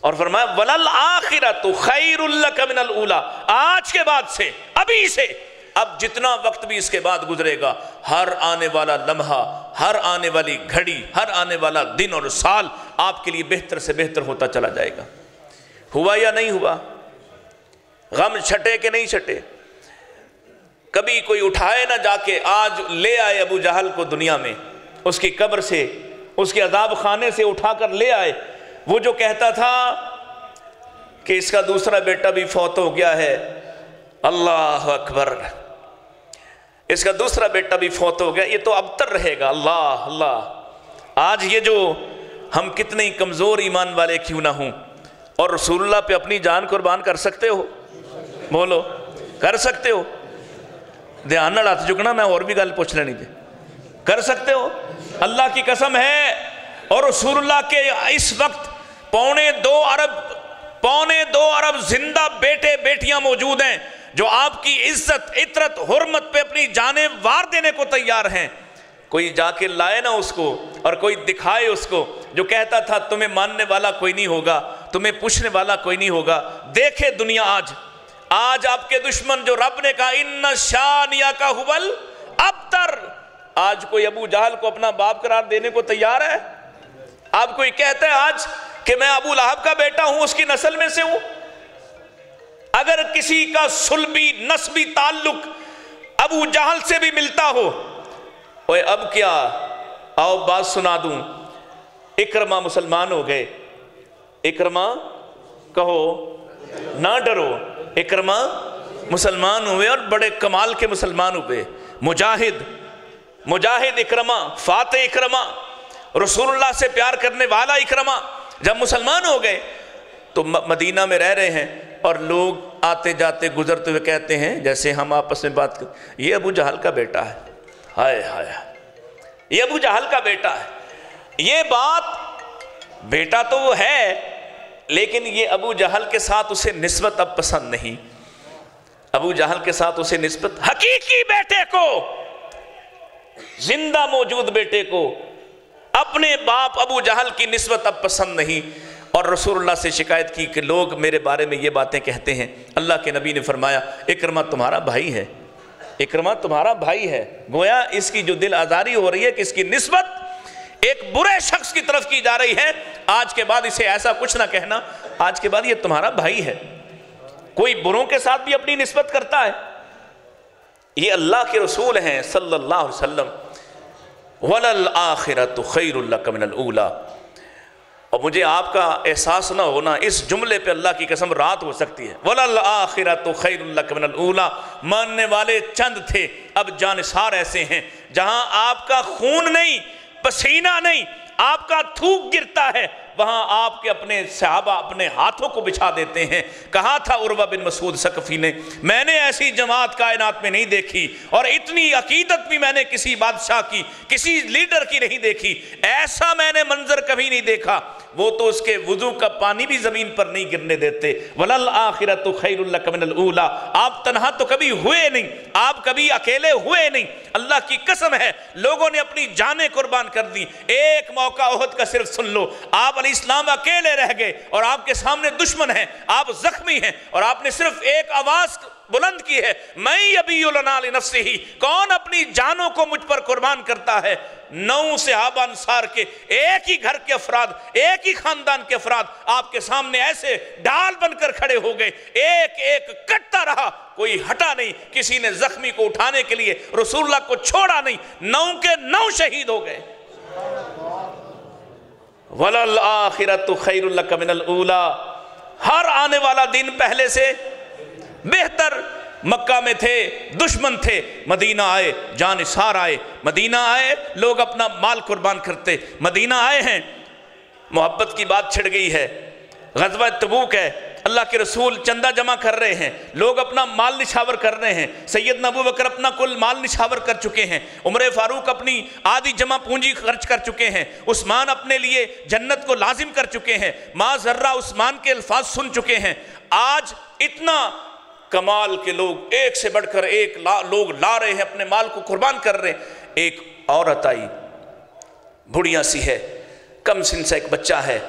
اور فرمایا وَلَلْآخِرَةُ خَيْرٌ لَكَ مِنَ الْأُولَى، آج کے بعد سے، ابھی سے، اب جتنا وقت بھی اس کے بعد گزرے گا، ہر آنے والا لمحہ، ہر آنے والی گھڑی، ہر آنے والا دن اور سال آپ کے لیے بہتر سے بہتر ہوتا چلا جائے گا۔ ہوا یا نہیں ہوا؟ غم چھٹے کہ نہیں چھٹے؟ کبھی کوئی اٹھائے نہ جا کے آج لے آئے ابو جہل کو دنیا میں، اس کی قبر سے، اس کے عذاب خانے سے اٹھا کر لے آئے۔ وہ جو کہتا تھا کہ اس کا دوسرا بیٹا بھی فوت ہو گیا ہے، اللہ اکبر، اس کا دوسرا بیٹا بھی فوت ہو گیا، یہ تو ابتر رہے گا۔ اللہ اللہ، آج یہ جو ہم کتنے کمزور ایمان والے کیوں نہ ہوں، اور رسول اللہ پہ اپنی جان قربان کر سکتے ہو؟ بولو، کر سکتے ہو؟ دھیان نہ ہاتھ چکنا، میں اور بھی گل پوچھ لینی تھی۔ کر سکتے ہو؟ اللہ کی قسم ہے، اور رسول اللہ کے اس وقت پونے دو ارب زندہ بیٹے بیٹیاں موجود ہیں جو آپ کی عزت، عطرت، حرمت پہ اپنی جانیں وار دینے کو تیار ہیں۔ کوئی جا کے لائے نا اس کو، اور کوئی دکھائے اس کو جو کہتا تھا تمہیں ماننے والا کوئی نہیں ہوگا، تمہیں پوچھنے والا کوئی نہیں ہوگا۔ دیکھے دنیا آج آپ کے دشمن جو رب نے کہا ان شانیک ھو الابتر، آج کوئی ابو جہل کو اپنا باپ قرار دینے کو تیار ہے؟ آپ کوئی کہتا ہے آج کہ میں ابو لہب کا بیٹا ہوں، اس کی نسل میں سے ہوں؟ اگر کسی کا صلبی نسبی تعلق ابو جہل سے بھی ملتا ہو، اوے اب کیا، آؤ بات سنا دوں۔ اکرمہ مسلمان ہو گئے، اکرمہ کہو نہ ڈرو، اکرمہ مسلمان ہوئے اور بڑے کمال کے مسلمان ہوئے۔ مجاہد اکرمہ، فاتح اکرمہ، رسول اللہ سے پیار کرنے والا اکرمہ جب مسلمان ہو گئے تو مدینہ میں رہ رہے ہیں، اور لوگ آتے جاتے گزرتے ہوئے کہتے ہیں، جیسے ہم آپس میں بات کرتے، یہ ابو جہل کا بیٹا ہے، ہائے ہائے، یہ ابو جہل کا بیٹا ہے۔ یہ بات، بیٹا تو وہ ہے، لیکن یہ ابو جہل کے ساتھ اسے نسبت اب پسند نہیں۔ ابو جہل کے ساتھ اسے نسبت، حقیقی بیٹے کو، زندہ موجود بیٹے کو، اپنے باپ ابو جہل کی نسبت اب پسند نہیں۔ اور رسول اللہ سے شکایت کی کہ لوگ میرے بارے میں یہ باتیں کہتے ہیں۔ اللہ کے نبی نے فرمایا اکرمہ تمہارا بھائی ہے، اکرمہ تمہارا بھائی ہے۔ گویا اس کی جو دل آزاری ہو رہی ہے کہ اس کی نسبت ایک برے شخص کی طرف کی جا رہی ہے، آج کے بعد اسے ایسا کچھ نہ کہنا، آج کے بعد یہ تمہارا بھائی ہے۔ کوئی بروں کے ساتھ بھی اپنی نسبت کرتا ہے؟ یہ اللہ کے رسول ہیں صلی اللہ علیہ وسلم۔ وَلَلْآخِرَةُ خَيْرٌ لَكَ مِنَ الْأُولَى۔ اور مجھے آپ کا احساس نہ ہونا، اس جملے پہ اللہ کی قسم رات ہو سکتی ہے۔ وَلَلْآخِرَةُ خَيْرٌ لَكَ مِنَ الْأُولَى۔ ماننے والے چند تھے، اب جانثار ایسے ہیں جہاں آپ کا خون نہیں، پسینہ نہیں، آپ کا تھوک گرتا ہے، وہاں آپ کے اپنے صحابہ اپنے ہاتھوں کو بچھا دیتے ہیں۔ کہا تھا عروہ بن مسعود ثقفی نے، میں نے ایسی جماعت کائنات میں نہیں دیکھی، اور اتنی عقیدت بھی میں نے کسی بادشاہ کی، کسی لیڈر کی نہیں دیکھی، ایسا میں نے منظر کبھی نہیں دیکھا، وہ تو اس کے وضو کا پانی بھی زمین پر نہیں گرنے دیتے۔ وَلَلْآخِرَةُ خَيْرٌ لَكَ مِنَ الْأُولَى۔ آپ تنہا تو کبھی ہوئے نہیں، آپ کبھی اکیلے ہوئے نہیں، اللہ کی قسم ہے لوگوں نے اپنی جانیں قربان کر دی۔ ایک موقع احد کا صرف سن لو، آپ علیہ السلام اکیلے رہ گئے اور آپ کے سامنے دشمن ہیں، آپ زخمی ہیں، اور آپ نے صرف ایک آواز بلند کی ہے، میں یبی لنا لنفسہ، کون اپنی جانوں کو مجھ پر قربان کرتا ہے؟ 9 صحابہ انصار کے ایک ہی گھر کے افراد، ایک ہی خاندان کے افراد آپ کے سامنے ایسے ڈھال بن کر کھڑے ہو گئے، ایک ایک کٹتا رہا، کوئی ہٹا نہیں، کسی نے زخمی کو اٹھانے کے لیے رسول اللہ کو چھوڑا نہیں، 9 کے 9 شہید ہو گئے۔ وَلَلْآخِرَةُ خَيْرٌ لَكَ مِنَ الْأُولَى۔ ہر آنے والا دن پہلے سے بہتر۔ مکہ میں تھے، دشمن تھے، مدینہ آئے، جانثار آئے، مدینہ آئے، لوگ اپنا مال قربان کرتے، مدینہ آئے ہیں، محبت کی بات چھڑ گئی ہے، غزوہ تبوک ہے، اللہ کے رسول چندہ جمع کر رہے ہیں، لوگ اپنا مال نشاور کر رہے ہیں، سیدنا ابو بکر اپنا کل مال نشاور کر چکے ہیں، عمر فاروق اپنی آدھی جمع پونجی خرچ کر چکے ہیں، عثمان اپنے لیے جنت کو لازم کر چکے ہیں، ما ذرہ عثمان کے الفاظ سن چکے ہیں۔ آج اتنا کمال کے لوگ ایک سے بڑھ کر ایک لوگ لا رہے ہیں، اپنے مال کو قربان کر رہے ہیں۔ ایک عورت آئی، بڑھیا سی ہے، کم سن سے ایک بچہ ہے،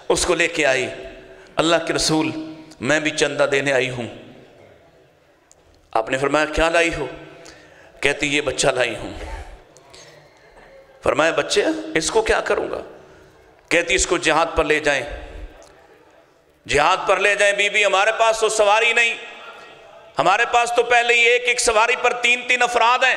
اس کو لے کے آئی، اللہ کے رسول میں بھی چندہ دینے آئی ہوں۔ آپ نے فرمایا کیا لائی ہو؟ کہتی یہ بچہ لائی ہوں۔ فرمایا بچے اس کو کیا کروں گا؟ کہتی اس کو جہاد پر لے جائیں، جہاد پر لے جائیں۔ بی بی ہمارے پاس تو سواری نہیں، ہمارے پاس تو پہلے ہی ایک سواری پر 3 افراد ہیں،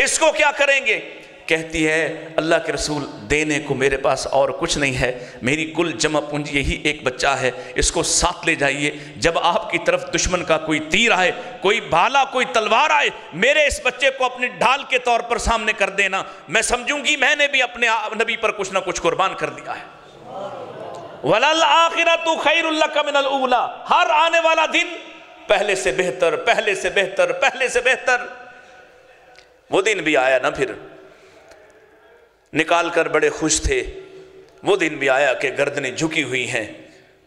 اس کو کیا کریں گے؟ کہتی ہے اللہ کے رسول دینے کو میرے پاس اور کچھ نہیں ہے، میری کل جمع پونجی یہی ایک بچہ ہے، اس کو ساتھ لے جائیے، جب آپ کی طرف دشمن کا کوئی تیر آئے، کوئی بھالا، کوئی تلوار آئے، میرے اس بچے کو اپنے ڈھال کے طور پر سامنے کر دینا، میں سمجھوں گی میں نے بھی اپنے نبی پر کچھ نہ کچھ قربان کر دیا ہے۔ وَلَلْآخِرَةُ خَيْرٌ لَكَ مِنَ الْأُولَى، ہر آنے والا دن پہلے سے بہتر، پہلے سے بہتر، پہلے سے بہتر۔ وہ دن بھی آیا نا، پھر نکال کر بڑے خوش تھے۔ وہ دن بھی آیا کہ گردنیں جھکی ہوئی ہیں،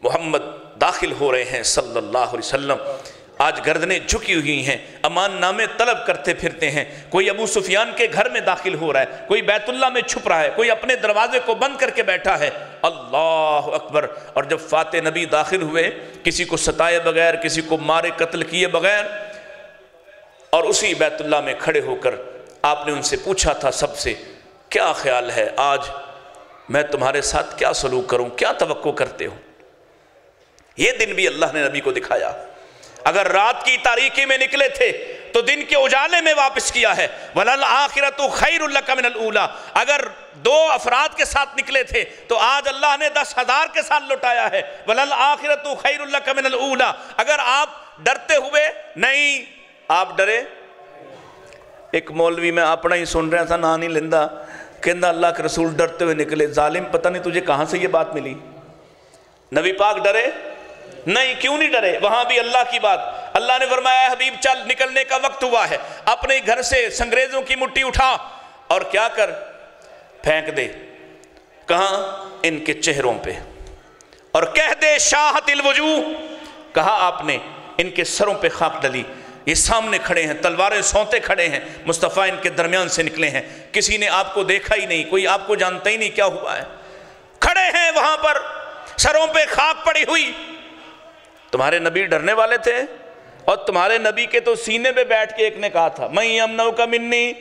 محمد داخل ہو رہے ہیں صلی اللہ علیہ وسلم، آج گردنیں جھکی ہوئی ہیں، امان نامے طلب کرتے پھرتے ہیں، کوئی ابو سفیان کے گھر میں داخل ہو رہا ہے، کوئی بیت اللہ میں چھپ رہا ہے، کوئی اپنے دروازے کو بند کر کے بیٹھا ہے۔ اللہ اکبر۔ اور جب فاتح نبی داخل ہوئے، کسی کو ستائے بغیر، کسی کو مارے قتل کیے بغیر، اور اسی بیت اللہ میں کھڑے ہو کر آپ نے ان سے پوچھا تھا سب سے، کیا خیال ہے آج میں تمہارے ساتھ کیا سلوک کروں، کیا توقع کرتے ہو؟ یہ دن بھی اللہ نے نبی کو دکھایا۔ اگر رات کی تاریکی میں نکلے تھے تو دن کے اجالے میں واپس کیا ہے۔ وَلَلْآخِرَةُ خَيْرٌ لَكَ مِنَ الْأُولَى، اگر 2 افراد کے ساتھ نکلے تھے تو آج اللہ نے 10,000 کے ساتھ لٹایا ہے۔ وَلَلْآخِرَةُ خَيْرٌ لَكَ مِنَ الْأُولَى، اگر آپ ڈرتے ہوئے نہیں، آپ ڈرے۔ ایک مولوی میں اپنا ہی سن رہا تھا، نا نہیں لیندہ، کہندہ اللہ کے رسول ڈرتے ہوئے نکلے۔ ظالم پتہ نہیں تجھے کہاں سے یہ بات ملی؟ نبی پاک ڈرے نہیں، کیوں نہیں ڈرے؟ وہاں بھی اللہ کی بات، اللہ نے فرمایا حبیب چل، نکلنے کا وقت ہوا ہے، اپنے گھر سے سنگریزوں کی مٹھی اٹھا اور کیا کر، پھینک دے۔ کہاں؟ ان کے چہروں پہ، اور کہہ دے شاہت الوجوہ، کہا آپ نے ان کے سروں پہ خاک ڈلی۔ یہ سامنے کھڑے ہیں، تلواریں سونتے کھڑے ہیں، مصطفیٰ ان کے درمیان سے نکلے ہیں، کسی نے آپ کو دیکھا ہی نہیں، کوئی آپ کو جانتا ہی نہیں کیا ہوا ہے، کھڑے ہیں وہاں پر، سروں پہ خاک پڑی ہوئی۔ تمہارے نبی ڈرنے والے تھے، اور تمہارے نبی کے تو سینے پہ بیٹھ کے ایک نے کہا تھا میں یمنعک منی،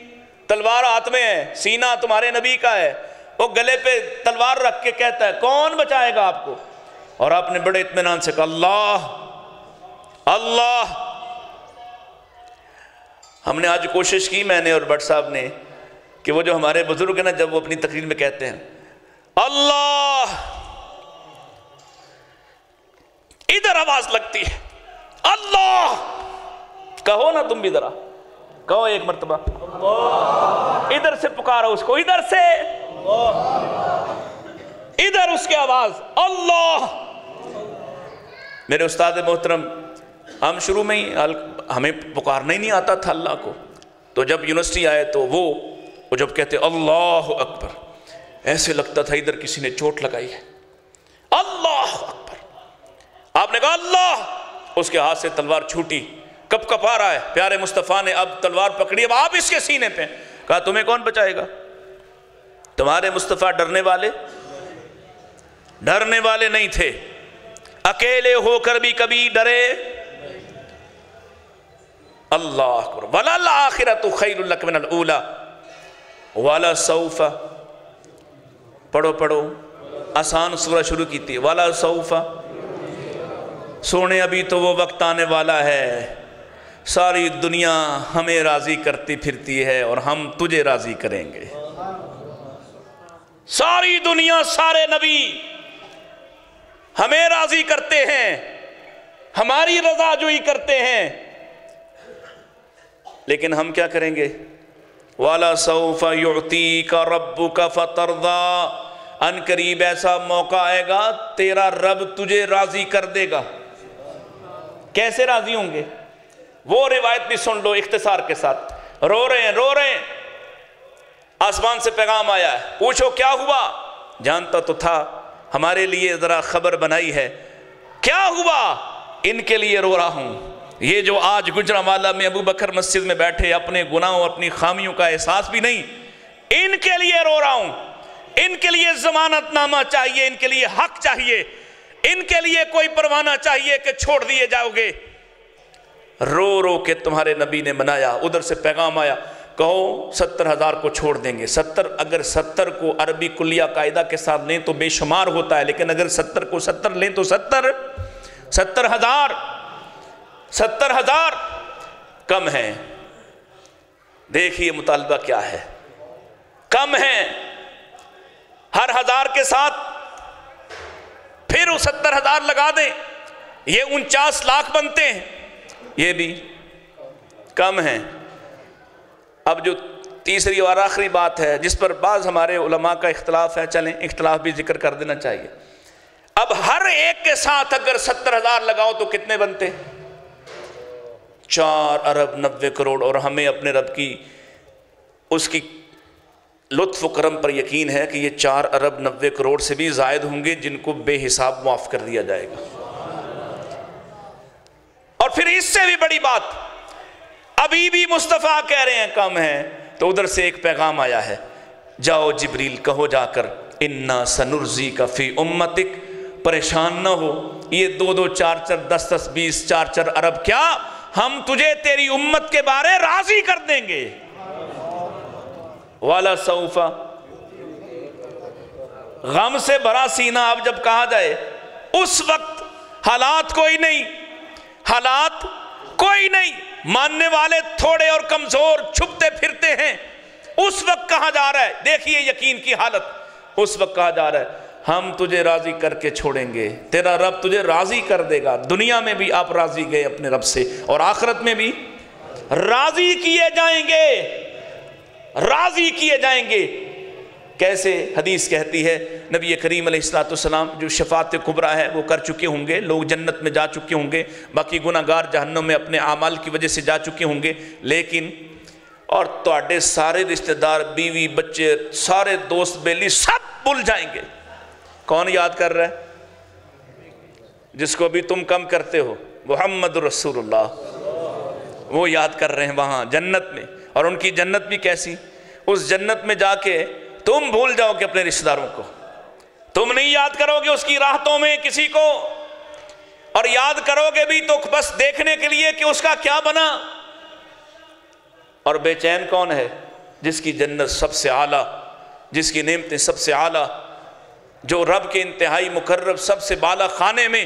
تلوار ہاتھ میں ہے، سینہ تمہارے نبی کا ہے، وہ گلے پہ تلوار رکھ کے کہتا ہے کون بچائے گا آپ کو؟ اور آپ نے بڑے اطمینان سے کہا اللہ اللہ۔ ہم نے آج کوشش کی، میں نے اور بٹ صاحب نے، کہ وہ جو ہمارے بزرگ ہیں نا، جب وہ اپنی تقریر میں کہتے ہیں اللہ، ادھر آواز لگتی ہے اللہ، کہو نا تم بھی ذرا، کہو ایک مرتبہ ادھر سے پکارو اس کو، ادھر سے، ادھر اس کی آواز اللہ۔ میرے استاد محترم، ہم شروع میں ہی ہمیں پکارنا ہی نہیں آتا تھا اللہ کو، تو جب یونیورسٹی آئے تو وہ جب کہتے اللہ اکبر، ایسے لگتا تھا ادھر کسی نے چوٹ لگائی ہے۔ اللہ اکبر، آپ نے کہا اللہ، اس کے ہاتھ سے تلوار چھوٹی، کپ کپ آ رہا ہے، پیارے مصطفیٰ نے اب تلوار پکڑی، اب آپ اس کے سینے پہ، کہا تمہیں کون بچائے گا؟ تمہارے مصطفیٰ ڈرنے والے نہیں تھے، اکیلے ہو کر بھی کبھی ڈرے۔ اللہ اکبر۔ وَلَلْآخِرَةُ خَيْرٌ لَكَ مِنَ الْأُولَى وَلَسَوْفَ، پڑھو آسان سورہ شروع کی تھی، وَلَسَوْفَ، سونے ابھی تو وہ وقت آنے والا ہے، ساری دنیا ہمیں راضی کرتی پھرتی ہے اور ہم تجھے راضی کریں گے۔ ساری دنیا، سارے نبی ہمیں راضی کرتے ہیں، ہماری رضا جوئی کرتے ہیں، لیکن ہم کیا کریں گے؟ وَلَسَوْفَ يُعْتِيكَ رَبُّكَ فَتَرْضَىٰ، ان قریب ایسا موقع آئے گا تیرا رب تجھے راضی کر دے گا۔ کیسے راضی ہوں گے؟ وہ روایت بھی سن لو اختصار کے ساتھ. رو رہے ہیں. آسمان سے پیغام آیا ہے, پوچھو کیا ہوا؟ جانتا تو تھا, ہمارے لیے ذرا خبر بنائی ہے. کیا ہوا؟ ان کے لیے رو رہا ہوں. یہ جو آج گجرانوالہ میں ابو بکر مسجد میں بیٹھے, اپنے گناہوں اپنی خامیوں کا احساس بھی نہیں, ان کے لیے رو رہا ہوں. ان کے لیے ضمانت نامہ چاہیے, ان کے لیے حق چاہیے, ان کے لیے کوئی پروانہ چاہیے کہ چھوڑ دیے جاؤ گے. رو رو کے تمہارے نبی نے منایا. ادھر سے پیغام آیا, کہو 70,000 کو چھوڑ دیں گے. 70 اگر 70 کو عربی کلیہ قاعدہ کے ساتھ لیں تو بے شمار ہوتا ہے, لیکن اگر 70 کو 70 لیں تو 70,000 کم ہیں. دیکھیے مطالبہ کیا ہے, کم ہیں. ہر 1000 کے ساتھ پھر وہ 70,000 لگا دیں, یہ 49 لاکھ بنتے ہیں. یہ بھی کم ہیں. اب جو تیسری اور آخری بات ہے جس پر بعض ہمارے علماء کا اختلاف ہے, چلیں اختلاف بھی ذکر کر دینا چاہیے. اب ہر ایک کے ساتھ اگر 70,000 لگاؤ تو کتنے بنتے؟ 4 ارب 90 کروڑ. اور ہمیں اپنے رب کی اس کی لطف و کرم پر یقین ہے کہ یہ 4 ارب 90 کروڑ سے بھی زائد ہوں گے جن کو بے حساب معاف کر دیا جائے گا. اور پھر اس سے بھی بڑی بات, ابھی بھی مصطفیٰ کہہ رہے ہیں کم ہیں, تو ادھر سے ایک پیغام آیا ہے, جاؤ جبریل کہو جا کر انا سنرزیک فی امتک, پریشان نہ ہو, یہ 2 4 10 20 4 ارب کیا, ہم تجھے تیری امت کے بارے راضی کر دیں گے. والا سوفا, غم سے بھرا سینہ. اب جب کہا جائے اس وقت حالات کوئی نہیں, ماننے والے تھوڑے اور کمزور چھپتے پھرتے ہیں, اس وقت کہا جا رہا ہے, دیکھیے یقین کی حالت, اس وقت کہا جا رہا ہے ہم تجھے راضی کر کے چھوڑیں گے, تیرا رب تجھے راضی کر دے گا. دنیا میں بھی آپ راضی گئے اپنے رب سے, اور آخرت میں بھی راضی کیے جائیں گے. کیسے؟ حدیث کہتی ہے نبی کریم علیہ السلام جو شفاعت کبریٰ ہے وہ کر چکے ہوں گے, لوگ جنت میں جا چکے ہوں گے, باقی گناہگار جہنم میں اپنے اعمال کی وجہ سے جا چکے ہوں گے, لیکن اور تواڈے سارے رشتہ دار, بیوی بچے, سارے دوست بیلی سب بھول جائیں گے. کون یاد کر رہا ہے؟ جس کو بھی تم کم کرتے ہو, محمد رسول اللہ, وہ یاد کر رہے ہیں وہاں جنت میں. اور ان کی جنت بھی کیسی, اس جنت میں جا کے تم بھول جاؤ کہ اپنے رشتہ داروں کو, تم نہیں یاد کرو گے اس کی راحتوں میں کسی کو, اور یاد کرو گے بھی تو بس دیکھنے کے لیے کہ اس کا کیا بنا. اور بے چین کون ہے؟ جس کی جنت سب سے اعلیٰ, جس کی نعمتیں سب سے اعلیٰ, جو رب کے انتہائی مقرب سب سے بالا خانے میں,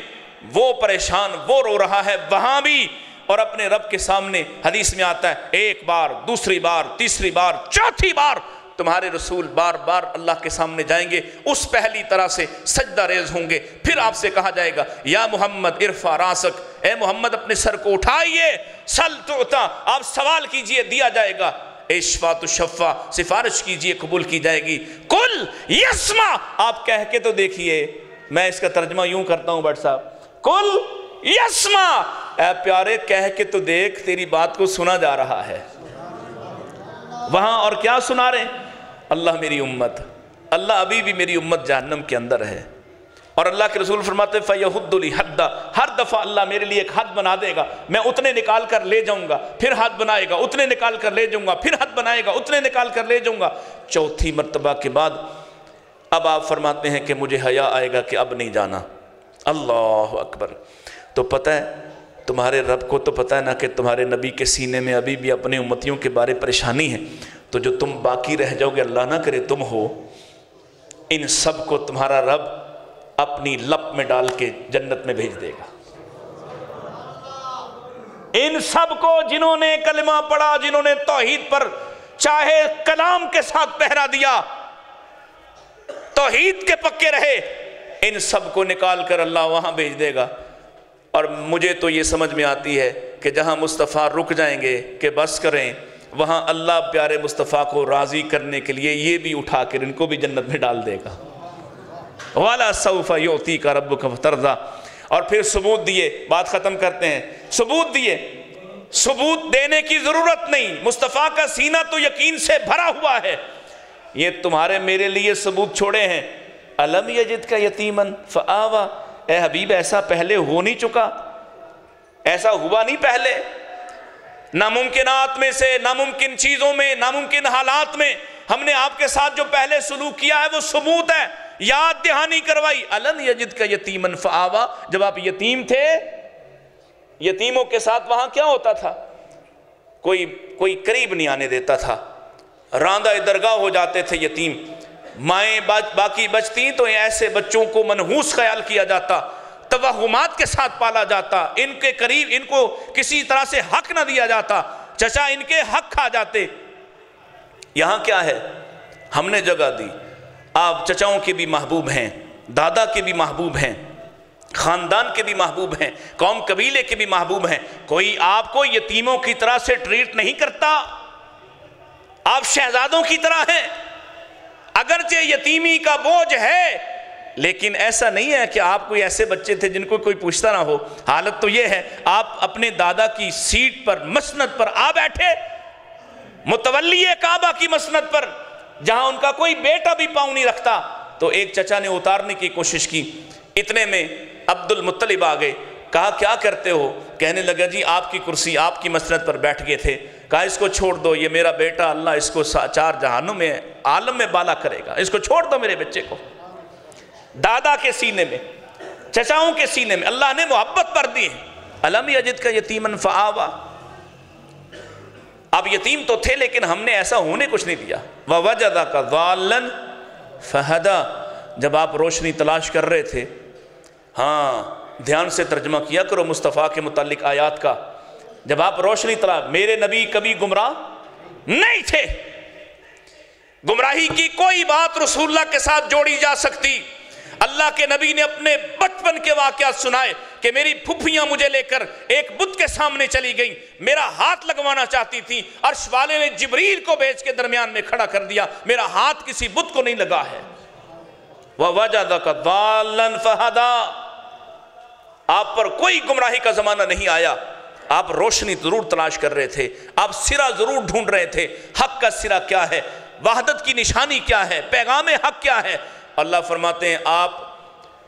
وہ پریشان, وہ رو رہا ہے وہاں بھی, اور اپنے رب کے سامنے. حدیث میں آتا ہے ایک بار, دوسری بار, تیسری بار, چوتھی بار تمہارے رسول بار بار اللہ کے سامنے جائیں گے, اس پہلی طرح سے سجدہ ریز ہوں گے. پھر آپ سے کہا جائے گا یا محمد ارفع راسک, اے محمد اپنے سر کو اٹھائیے, سل تعطا, آپ سوال کیجئے دیا جائے گا, اشفع تشفع, سفارش کیجئے قبول کی جائے گی. کل یسمع, آپ کہہ کے تو دیکھیے, میں اس کا ترجمہ یوں کرتا ہوں بٹ صاحب, کل یسمع, اے پیارے کہہ کے تو دیکھ, تیری بات کو سنا جا رہا ہے. وہاں اور کیا سنا رہے ہیں؟ اللہ میری امت, اللہ ابھی بھی میری امت جہنم کے اندر ہے, اور اللہ کے رسول فرماتے ہیں فَيَحُدُّ لِي حَدَّ, ہر دفعہ اللہ میرے لیے ایک حد بنا دے گا, میں اتنے نکال کر لے جاؤں گا, پھر حد بنائے گا, اتنے نکال کر لے جاؤں گا, پھر حد بنائے گا, اتنے نکال کر لے جاؤں گا. چوتھی مرتبہ کے بعد اب آپ فرماتے ہیں کہ مجھے حیا آئے گا کہ اب نہیں جانا. اللہ اکبر. تو پتہ ہے تمہارے رب کو تو پتہ ہے نا کہ تمہارے نبی کے سینے میں ابھی بھی اپنے امتیوں کے بارے پریشانی ہے, تو جو تم باقی رہ جاؤ گے, اللہ نہ کرے تم ہو, ان سب کو تمہارا رب اپنی لپ میں ڈال کے جنت میں بھیج دے گا. ان سب کو جنہوں نے کلمہ پڑھا, جنہوں نے توحید پر چاہے کلام کے ساتھ پہرا دیا, توحید کے پکے رہے, ان سب کو نکال کر اللہ وہاں بھیج دے گا. اور مجھے تو یہ سمجھ میں آتی ہے کہ جہاں مصطفیٰ رک جائیں گے کہ بس کریں, وہاں اللہ پیارے مصطفیٰ کو راضی کرنے کے لیے یہ بھی اٹھا کر ان کو بھی جنت میں ڈال دے گا. وَلَا سَوْفَ يُعْتِيكَ رَبُّكَ فَتَرْضَىٰ, اور پھر ثبوت دیے، بات ختم کرتے ہیں، ثبوت دیے۔ ثبوت دینے کی ضرورت نہیں، مصطفیٰ کا سینہ تو یقین سے بھرا ہوا ہے، یہ تمہارے میرے لیے ثبوت چھوڑے ہیں۔ الم یجد کا یتیمن فآوا، اے حبیب ایسا پہلے ہو نہیں چکا، ایسا ہوا نہیں پہلے؟ ناممکنات میں سے، ناممکن چیزوں میں، ناممکن حالات میں ہم نے آپ کے ساتھ جو پہلے سلوک کیا ہے وہ ثبوت ہے، یاد دہانی کروائی۔ الم یجد کا یتیمن فآوا، جب آپ یتیم تھے، یتیموں کے ساتھ وہاں کیا ہوتا تھا؟ کوئی قریب نہیں آنے دیتا تھا، راندہ درگاہ ہو جاتے تھے یتیم، مائیں باقی بچتی تو ایسے بچوں کو منحوس خیال کیا جاتا، توہمات کے ساتھ پالا جاتا، ان کے قریب ان کو کسی طرح سے حق نہ دیا جاتا، چچا ان کے حق کھا جاتے۔ یہاں کیا ہے؟ ہم نے جگہ دی، آپ چچاؤں کے بھی محبوب ہیں، دادا کے بھی محبوب ہیں، خاندان کے بھی محبوب ہیں، قوم قبیلے کے بھی محبوب ہیں، کوئی آپ کو یتیموں کی طرح سے ٹریٹ نہیں کرتا، آپ شہزادوں کی طرح ہیں، اگرچہ یتیمی کا بوجھ ہے لیکن ایسا نہیں ہے کہ آپ کوئی ایسے بچے تھے جن کو کوئی پوچھتا نہ ہو۔ حالت تو یہ ہے آپ اپنے دادا کی سیٹ پر، مسند پر آ بیٹھے، متولی کعبہ کی مسند پر، جہاں ان کا کوئی بیٹا بھی پاؤں نہیں رکھتا، تو ایک چچا نے اتارنے کی کوشش کی، اتنے میں عبد المطلب آ گئے، کہا کیا کرتے ہو؟ کہنے لگا جی آپ کی کرسی، آپ کی مسند پر بیٹھ گئے تھے، کہا اس کو چھوڑ دو، یہ میرا بیٹا، اللہ اس کو 4 جہانوں میں عالم میں بالا کرے گا، اس کو چھوڑ دو میرے بچے کو۔ دادا کے سینے میں، چچاؤں کے سینے میں اللہ نے محبت پر دی ہے۔ الم یجد کا یتیمن فآوا، اب یتیم تو تھے لیکن ہم نے ایسا ہونے کچھ نہیں دیا۔ ووجدک ضالا فہدا، جب آپ روشنی تلاش کر رہے تھے، ہاں دھیان سے ترجمہ کیا کرو مصطفیٰ کے متعلق آیات کا، جب آپ روشنی تلاش، میرے نبی کبھی گمراہ نہیں تھے، گمراہی کی کوئی بات رسول اللہ کے ساتھ جوڑی جا سکتی؟ اللہ کے نبی نے اپنے بچپن کے واقعات سنائے کہ میری پھپھیاں مجھے لے کر ایک بت کے سامنے چلی گئیں، میرا ہاتھ لگوانا چاہتی تھی، عرش والے نے جبریل کو بھیج کے درمیان میں کھڑا کر دیا، میرا ہاتھ کسی بت کو نہیں لگا ہے۔ وَوَجَدَكَ ضَالًّا فَهَدَىٰ، آپ پر کوئی گمراہی کا زمانہ نہیں آیا، آپ روشنی ضرور تلاش کر رہے تھے، آپ سرا ضرور ڈھونڈ رہے تھے، حق کا سرا کیا ہے، وحدت کی نشانی کیا ہے، پیغام حق کیا ہے۔ اللہ فرماتے ہیں آپ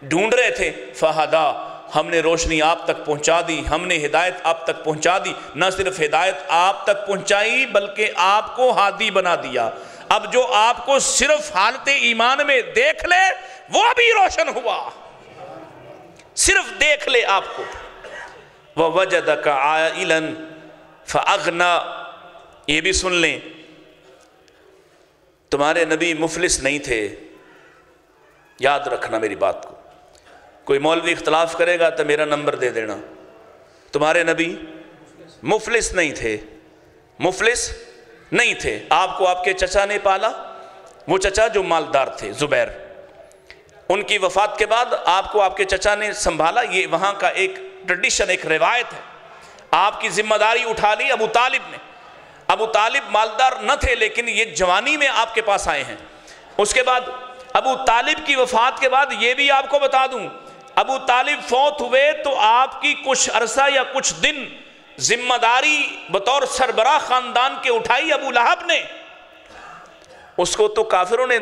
ڈھونڈ رہے تھے، فہدا، ہم نے روشنی آپ تک پہنچا دی، ہم نے ہدایت آپ تک پہنچا دی، نہ صرف ہدایت آپ تک پہنچائی بلکہ آپ کو ہادی بنا دیا۔ اب جو آپ کو صرف حالت ایمان میں دیکھ لے وہ بھی روشن ہوا، صرف دیکھ لے آپ کو۔ وَوَجَدَكَ عَائِلًا فَأَغْنَىٰ، یہ بھی سن لیں، تمہارے نبی مفلس نہیں تھے، یاد رکھنا میری بات کو، کوئی مولوی اختلاف کرے گا تو میرا نمبر دے دینا، تمہارے نبی مفلس نہیں تھے، مفلس نہیں تھے، آپ کو آپ کے چچا نے پالا، وہ چچا جو مالدار تھے زبیر، ان کی وفات کے بعد آپ کو آپ کے چچا نے سنبھالا، یہ وہاں کا ایک ٹریڈیشن، ایک روایت ہے، آپ کی ذمہ داری اٹھا لی ابو طالب نے۔ ابو طالب مالدار نہ تھے لیکن یہ جوانی میں آپ کے پاس آئے ہیں۔ اس کے بعد ابو طالب کی وفات کے بعد یہ بھی آپ کو بتا دوں، ابو طالب فوت ہوئے تو آپ کی کچھ عرصہ یا کچھ دن ذمہ داری بطور سربراہ خاندان کے اٹھائی ابو لہب نے، اس کو تو کافروں نے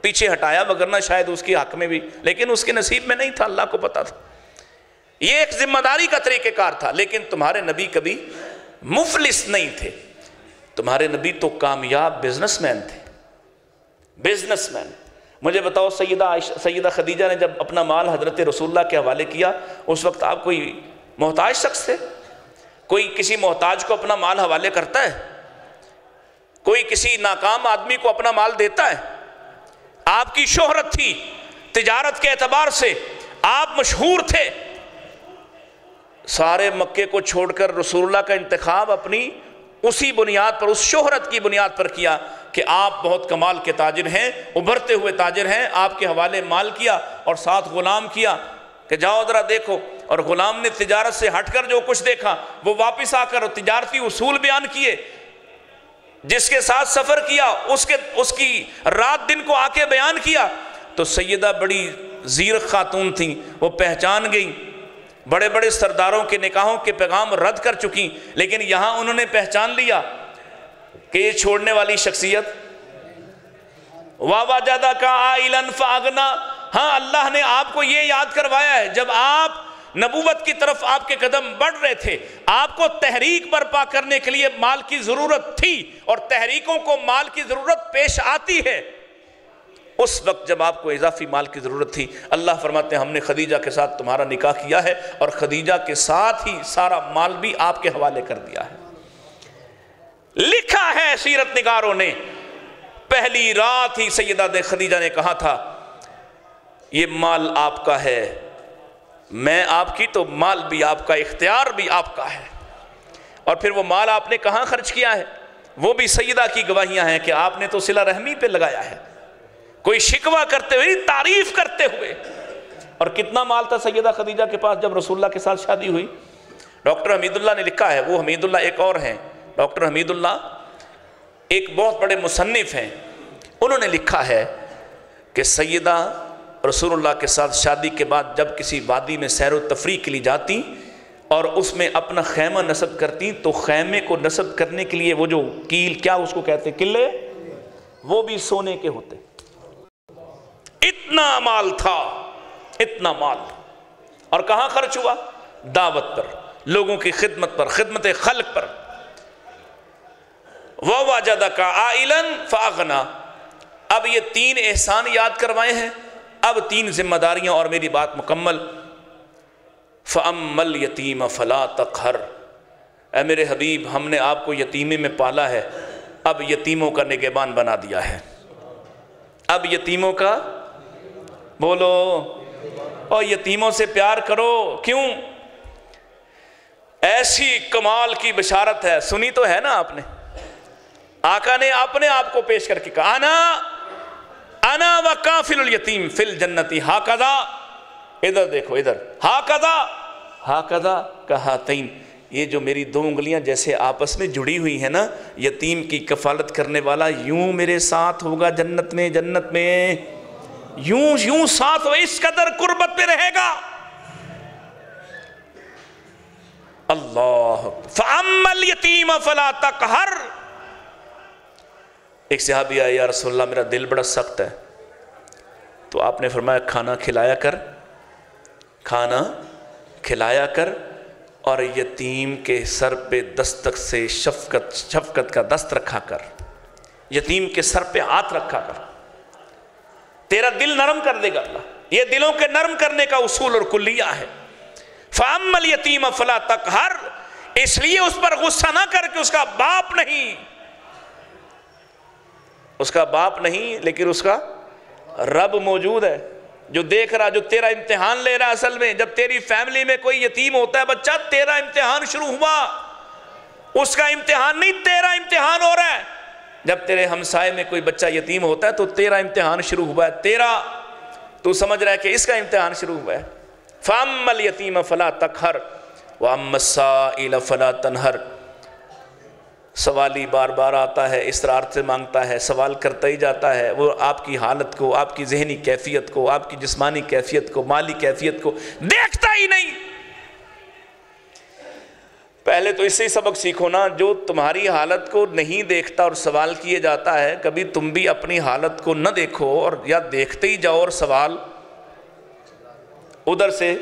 پیچھے ہٹایا، وگرنہ شاید اس کی حق میں بھی، لیکن اس کے نصیب میں نہیں تھا، اللہ کو پتا تھا، یہ ایک ذمہ داری کا طریقہ کار تھا۔ لیکن تمہارے نبی کبھی مفلس نہیں تھے، تمہارے نبی تو کامیاب بزنس مین تھے، بزنس مین۔ مجھے بتاؤ سیدہ خدیجہ نے جب اپنا مال حضرت رسول اللہ کے حوالے کیا، اس وقت آپ کوئی محتاج شخص تھے؟ کوئی کسی محتاج کو اپنا مال حوالے کرتا ہے؟ کوئی کسی ناکام آدمی کو اپنا مال دیتا ہے؟ آپ کی شہرت تھی، تجارت کے اعتبار سے آپ مشہور تھے، سارے مکے کو چھوڑ کر رسول اللہ کا انتخاب اپنی اسی بنیاد پر، اس شہرت کی بنیاد پر کیا کہ آپ بہت کمال کے تاجر ہیں، ابھرتے ہوئے تاجر ہیں، آپ کے حوالے مال کیا اور ساتھ غلام کیا کہ جاؤ ذرا دیکھو، اور غلام نے تجارت سے ہٹ کر جو کچھ دیکھا وہ واپس آ کر تجارتی اصول بیان کیے، جس کے ساتھ سفر کیا اس کی رات دن کو آ کے بیان کیا، تو سیدہ بڑی زیرک خاتون تھیں، وہ پہچان گئی بڑے بڑے سرداروں کے نکاحوں کے پیغام رد کر چکی، لیکن یہاں انہوں نے پہچان لیا کہ یہ چھوڑنے والی شخصیت۔ وَوَجَدَكَ عَائِلًا فَأَغْنَىٰ، ہاں اللہ نے آپ کو یہ یاد کروایا ہے، جب آپ نبوت کی طرف آپ کے قدم بڑھ رہے تھے، آپ کو تحریک برپا کرنے کے لیے مال کی ضرورت تھی، اور تحریکوں کو مال کی ضرورت پیش آتی ہے۔ اس وقت جب آپ کو اضافی مال کی ضرورت تھی، اللہ فرماتے ہیں ہم نے خدیجہ کے ساتھ تمہارا نکاح کیا ہے، اور خدیجہ کے ساتھ ہی سارا مال بھی آپ کے حوالے کر دیا ہے۔ لکھا ہے سیرت نگاروں نے، پہلی رات ہی سیدہ خدیجہ نے کہا تھا یہ مال آپ کا ہے، میں آپ کی تو مال بھی آپ کا، اختیار بھی آپ کا ہے۔ اور پھر وہ مال آپ نے کہاں خرچ کیا ہے، وہ بھی سیدہ کی گواہیاں ہیں کہ آپ نے تو صلہ رحمی پہ لگایا ہے، کوئی شکوہ کرتے ہوئے، تعریف کرتے ہوئے۔ اور کتنا مال تھا سیدہ خدیجہ کے پاس جب رسول اللہ کے ساتھ شادی ہوئی؟ ڈاکٹر حمید اللہ نے لکھا ہے، وہ حمید اللہ ایک اور ہیں، ڈاکٹر حمید اللہ ایک بہت بڑے مصنف ہیں، انہوں نے لکھا ہے کہ سیدہ رسول اللہ کے ساتھ شادی کے بعد جب کسی وادی میں سیر و تفریح کے لیے جاتی اور اس میں اپنا خیمہ نصب کرتی، تو خیمے کو نصب کرنے کے لیے وہ جو کیل، کیا اس کو کہتے ہیں، قلعے، وہ بھی سونے کے ہوتے۔ اتنا مال تھا، اتنا مال، اور کہاں خرچ ہوا؟ دعوت پر، لوگوں کی خدمت پر، خدمت خلق پر۔ وَوَجَدَكَ عَائِلًا فَأَغْنَىٰ، اب یہ تین احسان یاد کروائے ہیں، اب تین ذمہ داریاں، اور میری بات مکمل۔ فَأَمَّا الْيَتِيمَ فَلَا تَقْهَرْ، اے میرے حبیب ہم نے آپ کو یتیمے میں پالا ہے، اب یتیموں کا نگہبان بنا دیا ہے، اب یتیموں کا، بولو، اور یتیموں سے پیار کرو۔ کیوں؟ ایسی کمال کی بشارت ہے، سنی تو ہے نا آپ نے، آقا نے اپنے آپ کو پیش کر کے کہا انا وکافل الیتیم فی الجنت ہاکذا، ادھر دیکھو ادھر، ہاکذا کہاتین، یہ جو میری دو انگلیاں جیسے آپس میں جڑی ہوئی ہیں نا، یتیم کی کفالت کرنے والا یوں میرے ساتھ ہوگا جنت میں، جنت میں یوں ساتھ ہو، اس قدر قربت میں رہے گا۔ اللہ، فَأَمَّا الْيَتِيمَ فَلَا تَقْهَرْ، ایک صحابی آیا، یا رسول اللہ میرا دل بڑا سخت ہے، تو آپ نے فرمایا کھانا کھلایا کر، کھانا کھلایا کر، اور یتیم کے سر پہ دستک سے شفقت کا دست رکھا کر، یتیم کے سر پہ ہاتھ رکھا کر، تیرا دل نرم کر دے گا اللہ۔ یہ دلوں کے نرم کرنے کا اصول اور کلیہ ہے۔ فَأَمَّا الْيَتِيمَ فَلَا تَقْهَرْ، اس لیے اس پر غصہ نہ کر کہ اس کا باپ نہیں، اس کا باپ نہیں، لیکن اس کا رب موجود ہے جو دیکھ رہا، جو تیرا امتحان لے رہا۔ اصل میں جب تیری فیملی میں کوئی یتیم ہوتا ہے بچہ، تیرا امتحان شروع ہوا، اس کا امتحان نہیں، تیرا امتحان ہو رہا ہے۔ جب تیرے ہمسائے میں کوئی بچہ یتیم ہوتا ہے تو تیرا امتحان شروع ہوا ہے، تیرا، تو سمجھ رہا ہے کہ اس کا امتحان شروع ہوا ہے۔ فَأَمَّا الْيَتِيمَ فَلَا تَقْهَرْ وَأَمَّا السَّائِلَ فَلَا تَنْهَرْ، سوالی بار بار آتا ہے، اصرار سے مانگتا ہے، سوال کرتا ہی جاتا ہے، وہ آپ کی حالت کو، آپ کی ذہنی کیفیت کو، آپ کی جسمانی کیفیت کو، مالی کیفیت کو دیکھتا ہی نہیں۔ پہلے تو اس سے ہی سبق سیکھو نا، جو تمہاری حالت کو نہیں دیکھتا اور سوال کیے جاتا ہے، کبھی تم بھی اپنی حالت کو نہ دیکھو، اور یا دیکھتے ہی جاؤ اور سوال ادھر سے،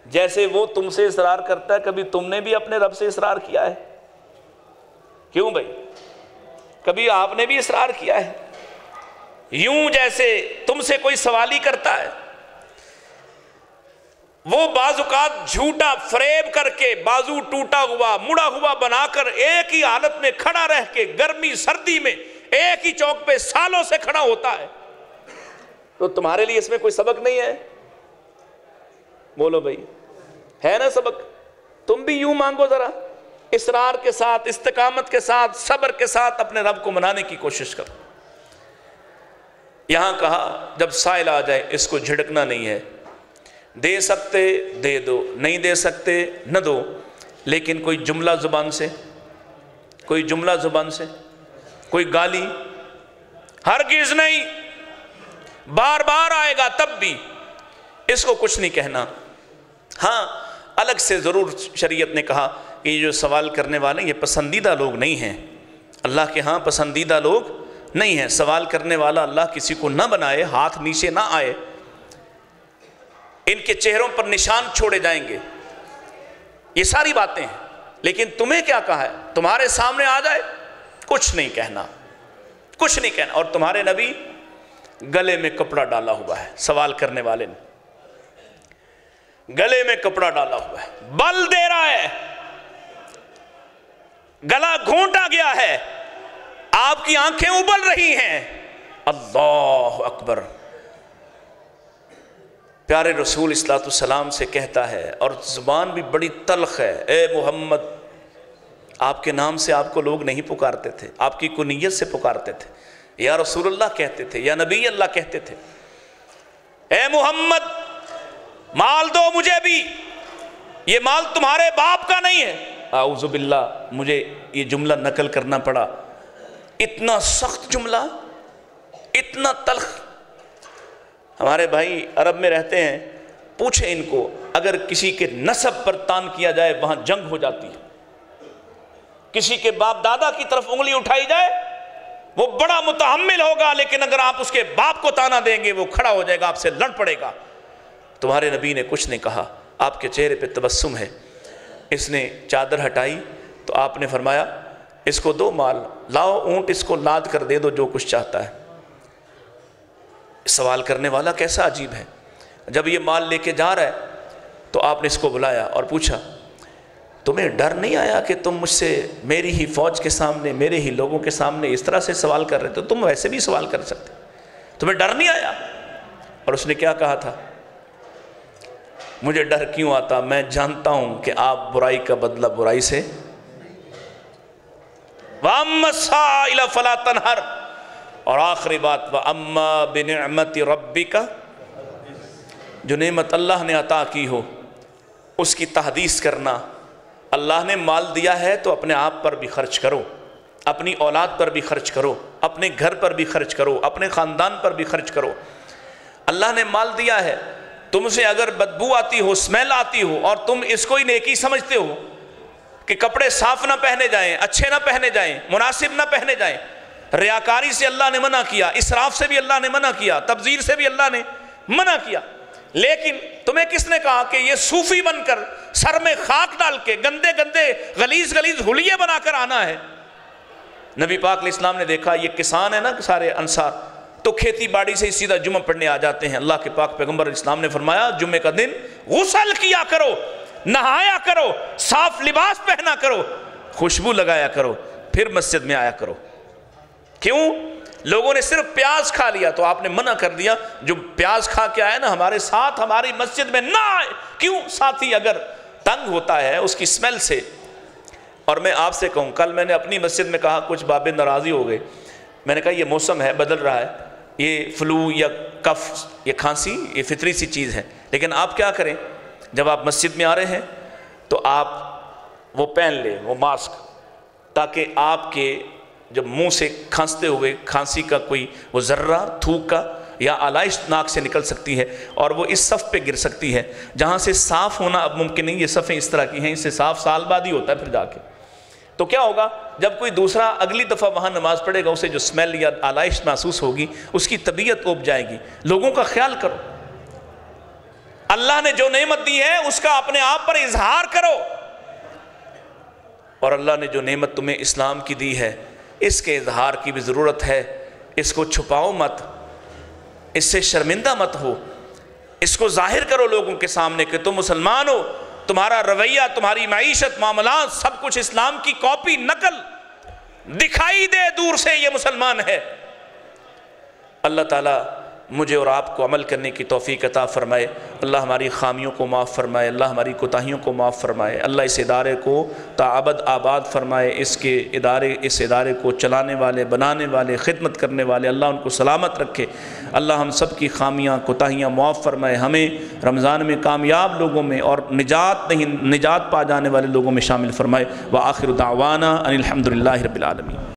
جیسے وہ تم سے اصرار کرتا ہے، کبھی تم نے بھی اپنے رب سے اصرار کیا ہے؟ کیوں بھائی؟ کبھی آپ نے بھی اصرار کیا ہے؟ یوں جیسے تم سے کوئی سوال ہی کرتا ہے، وہ بعض اوقات جھوٹا فریب کر کے، بازو ٹوٹا ہوا مڑا ہوا بنا کر، ایک ہی حالت میں کھڑا رہ کے، گرمی سردی میں ایک ہی چوک پہ سالوں سے کھڑا ہوتا ہے، تو تمہارے لیے اس میں کوئی سبق نہیں ہے؟ بولو بھائی، ہے نا سبق؟ تم بھی یوں مانگو ذرا، اصرار کے ساتھ، استقامت کے ساتھ، صبر کے ساتھ اپنے رب کو منانے کی کوشش کرو۔ یہاں کہا جب سائل آ جائے اس کو جھڑکنا نہیں ہے، دے سکتے دے دو، نہیں دے سکتے نہ دو، لیکن کوئی جملہ زبان سے، کوئی جملہ زبان سے، کوئی گالی ہرگز نہیں، بار بار آئے گا تب بھی اس کو کچھ نہیں کہنا، ہاں الگ سے ضرور شریعت نے کہا کہ یہ جو سوال کرنے والے یہ پسندیدہ لوگ نہیں ہیں، اللہ کے ہاں پسندیدہ لوگ نہیں ہیں۔ سوال کرنے والا اللہ کسی کو نہ بنائے، ہاتھ نیچے نہ آئے، ان کے چہروں پر نشان چھوڑے جائیں گے، یہ ساری باتیں ہیں۔ لیکن تمہیں کیا کہا ہے؟ تمہارے سامنے آ جائے کچھ نہیں کہنا، کچھ نہیں کہنا۔ اور تمہارے نبی گلے میں کپڑا ڈالا ہوا ہے، سوال کرنے والے نے گلے میں کپڑا ڈالا ہوا ہے، بل دے رہا ہے، گلا گھونٹا گیا ہے، آپ کی آنکھیں ابل رہی ہیں۔ اللہ اکبر۔ پیارے رسول صلی اللہ علیہ وسلم سے کہتا ہے، اور زبان بھی بڑی تلخ ہے، اے محمد، آپ کے نام سے آپ کو لوگ نہیں پکارتے تھے، آپ کی کنیت سے پکارتے تھے، یا رسول اللہ کہتے تھے، یا نبی اللہ کہتے تھے۔ اے محمد مال دو مجھے بھی، یہ مال تمہارے باپ کا نہیں ہے۔ اعوذ باللہ، مجھے یہ جملہ نقل کرنا پڑا، اتنا سخت جملہ، اتنا تلخ۔ ہمارے بھائی عرب میں رہتے ہیں، پوچھیں ان کو، اگر کسی کے نسب پر تان کیا جائے وہاں جنگ ہو جاتی ہے، کسی کے باپ دادا کی طرف انگلی اٹھائی جائے وہ بڑا متحمل ہوگا، لیکن اگر آپ اس کے باپ کو تانا دیں گے وہ کھڑا ہو جائے گا، آپ سے لڑ پڑے گا۔ تمہارے نبی نے کچھ نہیں کہا، آپ کے چہرے پہ تبسم ہے۔ اس نے چادر ہٹائی تو آپ نے فرمایا اس کو دو مال، لاؤ اونٹ اس کو لاد کر دے دو جو کچھ چاہتا ہے۔ سوال کرنے والا کیسا عجیب ہے، جب یہ مال لے کے جا رہا ہے تو آپ نے اس کو بلایا اور پوچھا تمہیں ڈر نہیں آیا کہ تم مجھ سے میری ہی فوج کے سامنے، میرے ہی لوگوں کے سامنے اس طرح سے سوال کر رہے تھے؟ تم ویسے بھی سوال کر سکتے، تمہیں ڈر نہیں آیا؟ اور اس نے کیا کہا تھا؟ مجھے ڈر کیوں آتا، میں جانتا ہوں کہ آپ برائی کا بدلہ برائی سے۔ وَأَمَّا السَّائِلَ فَلَا تَنْهَرْ، اور آخری بات وَأَمَّا بِنِعْمَةِ رَبِّكَ، جو نعمت اللہ نے عطا کی ہو اس کی تحدیث کرنا۔ اللہ نے مال دیا ہے تو اپنے آپ پر بھی خرچ کرو، اپنی اولاد پر بھی خرچ کرو، اپنے گھر پر بھی خرچ کرو، اپنے خاندان پر بھی خرچ کرو۔ اللہ نے مال دیا ہے، تم سے اگر بدبو آتی ہو، سمیل آتی ہو، اور تم اس کو ہی نیکی سمجھتے ہو کہ کپڑے صاف نہ پہنے جائیں، اچھے نہ پہنے جائیں، مناسب نہ پہنے جائیں، ریاکاری سے اللہ نے منع کیا، اسراف سے بھی اللہ نے منع کیا، تبذیر سے بھی اللہ نے منع کیا، لیکن تمہیں کس نے کہا کہ یہ صوفی بن کر سر میں خاک ڈال کے گندے گندے غلیظ غلیظ حلیے بنا کر آنا ہے؟ نبی پاک علیہ السلام نے دیکھا یہ کسان ہے نا سارے انصار، تو کھیتی باڑی سے سیدھا جمعہ پڑھنے آ جاتے ہیں۔ اللہ کے پاک پیغمبر علیہ السلام نے فرمایا جمعے کا دن غسل کیا کرو، نہایا کرو، صاف لباس پہنا کرو، خوشبو لگایا کرو، پھر مسجد میں آیا کرو۔ کیوں؟ لوگوں نے صرف پیاز کھا لیا تو آپ نے منع کر دیا، جو پیاز کھا کے آئے نا ہمارے ساتھ ہماری مسجد میں نہ آئے۔ کیوں؟ ساتھی اگر تنگ ہوتا ہے اس کی سمیل سے۔ اور میں آپ سے کہوں، کل میں نے اپنی مسجد میں کہا، کچھ بابے ناراضی ہو گئے، میں نے کہا یہ موسم ہے، بدل رہا ہے، یہ فلو یا کف، یہ کھانسی، یہ فطری سی چیز ہے، لیکن آپ کیا کریں، جب آپ مسجد میں آ رہے ہیں تو آپ وہ پہن لیں، وہ ماسک، تاکہ آپ کے جب منہ سے کھانستے ہوئے کھانسی کا کوئی وہ ذرہ تھوک کا یا علائش ناک سے نکل سکتی ہے اور وہ اس صف پہ گر سکتی ہے، جہاں سے صاف ہونا اب ممکن نہیں، یہ صفیں اس طرح کی ہیں، اس سے صاف سال بعد ہی ہوتا ہے پھر جا کے۔ تو کیا ہوگا جب کوئی دوسرا اگلی دفعہ وہاں نماز پڑھے گا، اسے جو سمیل یا علائش محسوس ہوگی اس کی طبیعت اوب جائے گی۔ لوگوں کا خیال کرو، اللہ نے جو نعمت دی ہے اس کا اپنے آپ پر اظہار کرو، اور اللہ نے جو نعمت تمہیں اسلام کی دی ہے اس کے اظہار کی بھی ضرورت ہے۔ اس کو چھپاؤ مت، اس سے شرمندہ مت ہو، اس کو ظاہر کرو لوگوں کے سامنے کہ تم مسلمان ہو، تمہارا رویہ، تمہاری معیشت، معاملات سب کچھ اسلام کی کاپی نقل دکھائی دے دور سے یہ مسلمان ہے۔ اللہ تعالیٰ مجھے اور آپ کو عمل کرنے کی توفیق عطا فرمائے۔ اللہ ہماری خامیوں کو معاف فرمائے، اللہ ہماری کوتاہیوں کو معاف فرمائے، اللہ اس ادارے کو تا ابد آباد فرمائے، اس ادارے کو چلانے والے، بنانے والے، خدمت کرنے والے اللہ ان کو سلامت رکھے۔ اللہ ہم سب کی خامیاں کوتاہیاں معاف فرمائے، ہمیں رمضان میں کامیاب لوگوں میں اور نجات پا جانے والے لوگوں میں شامل فرمائے۔ وآخر دعوانا ان الحمد للہ رب العالمین۔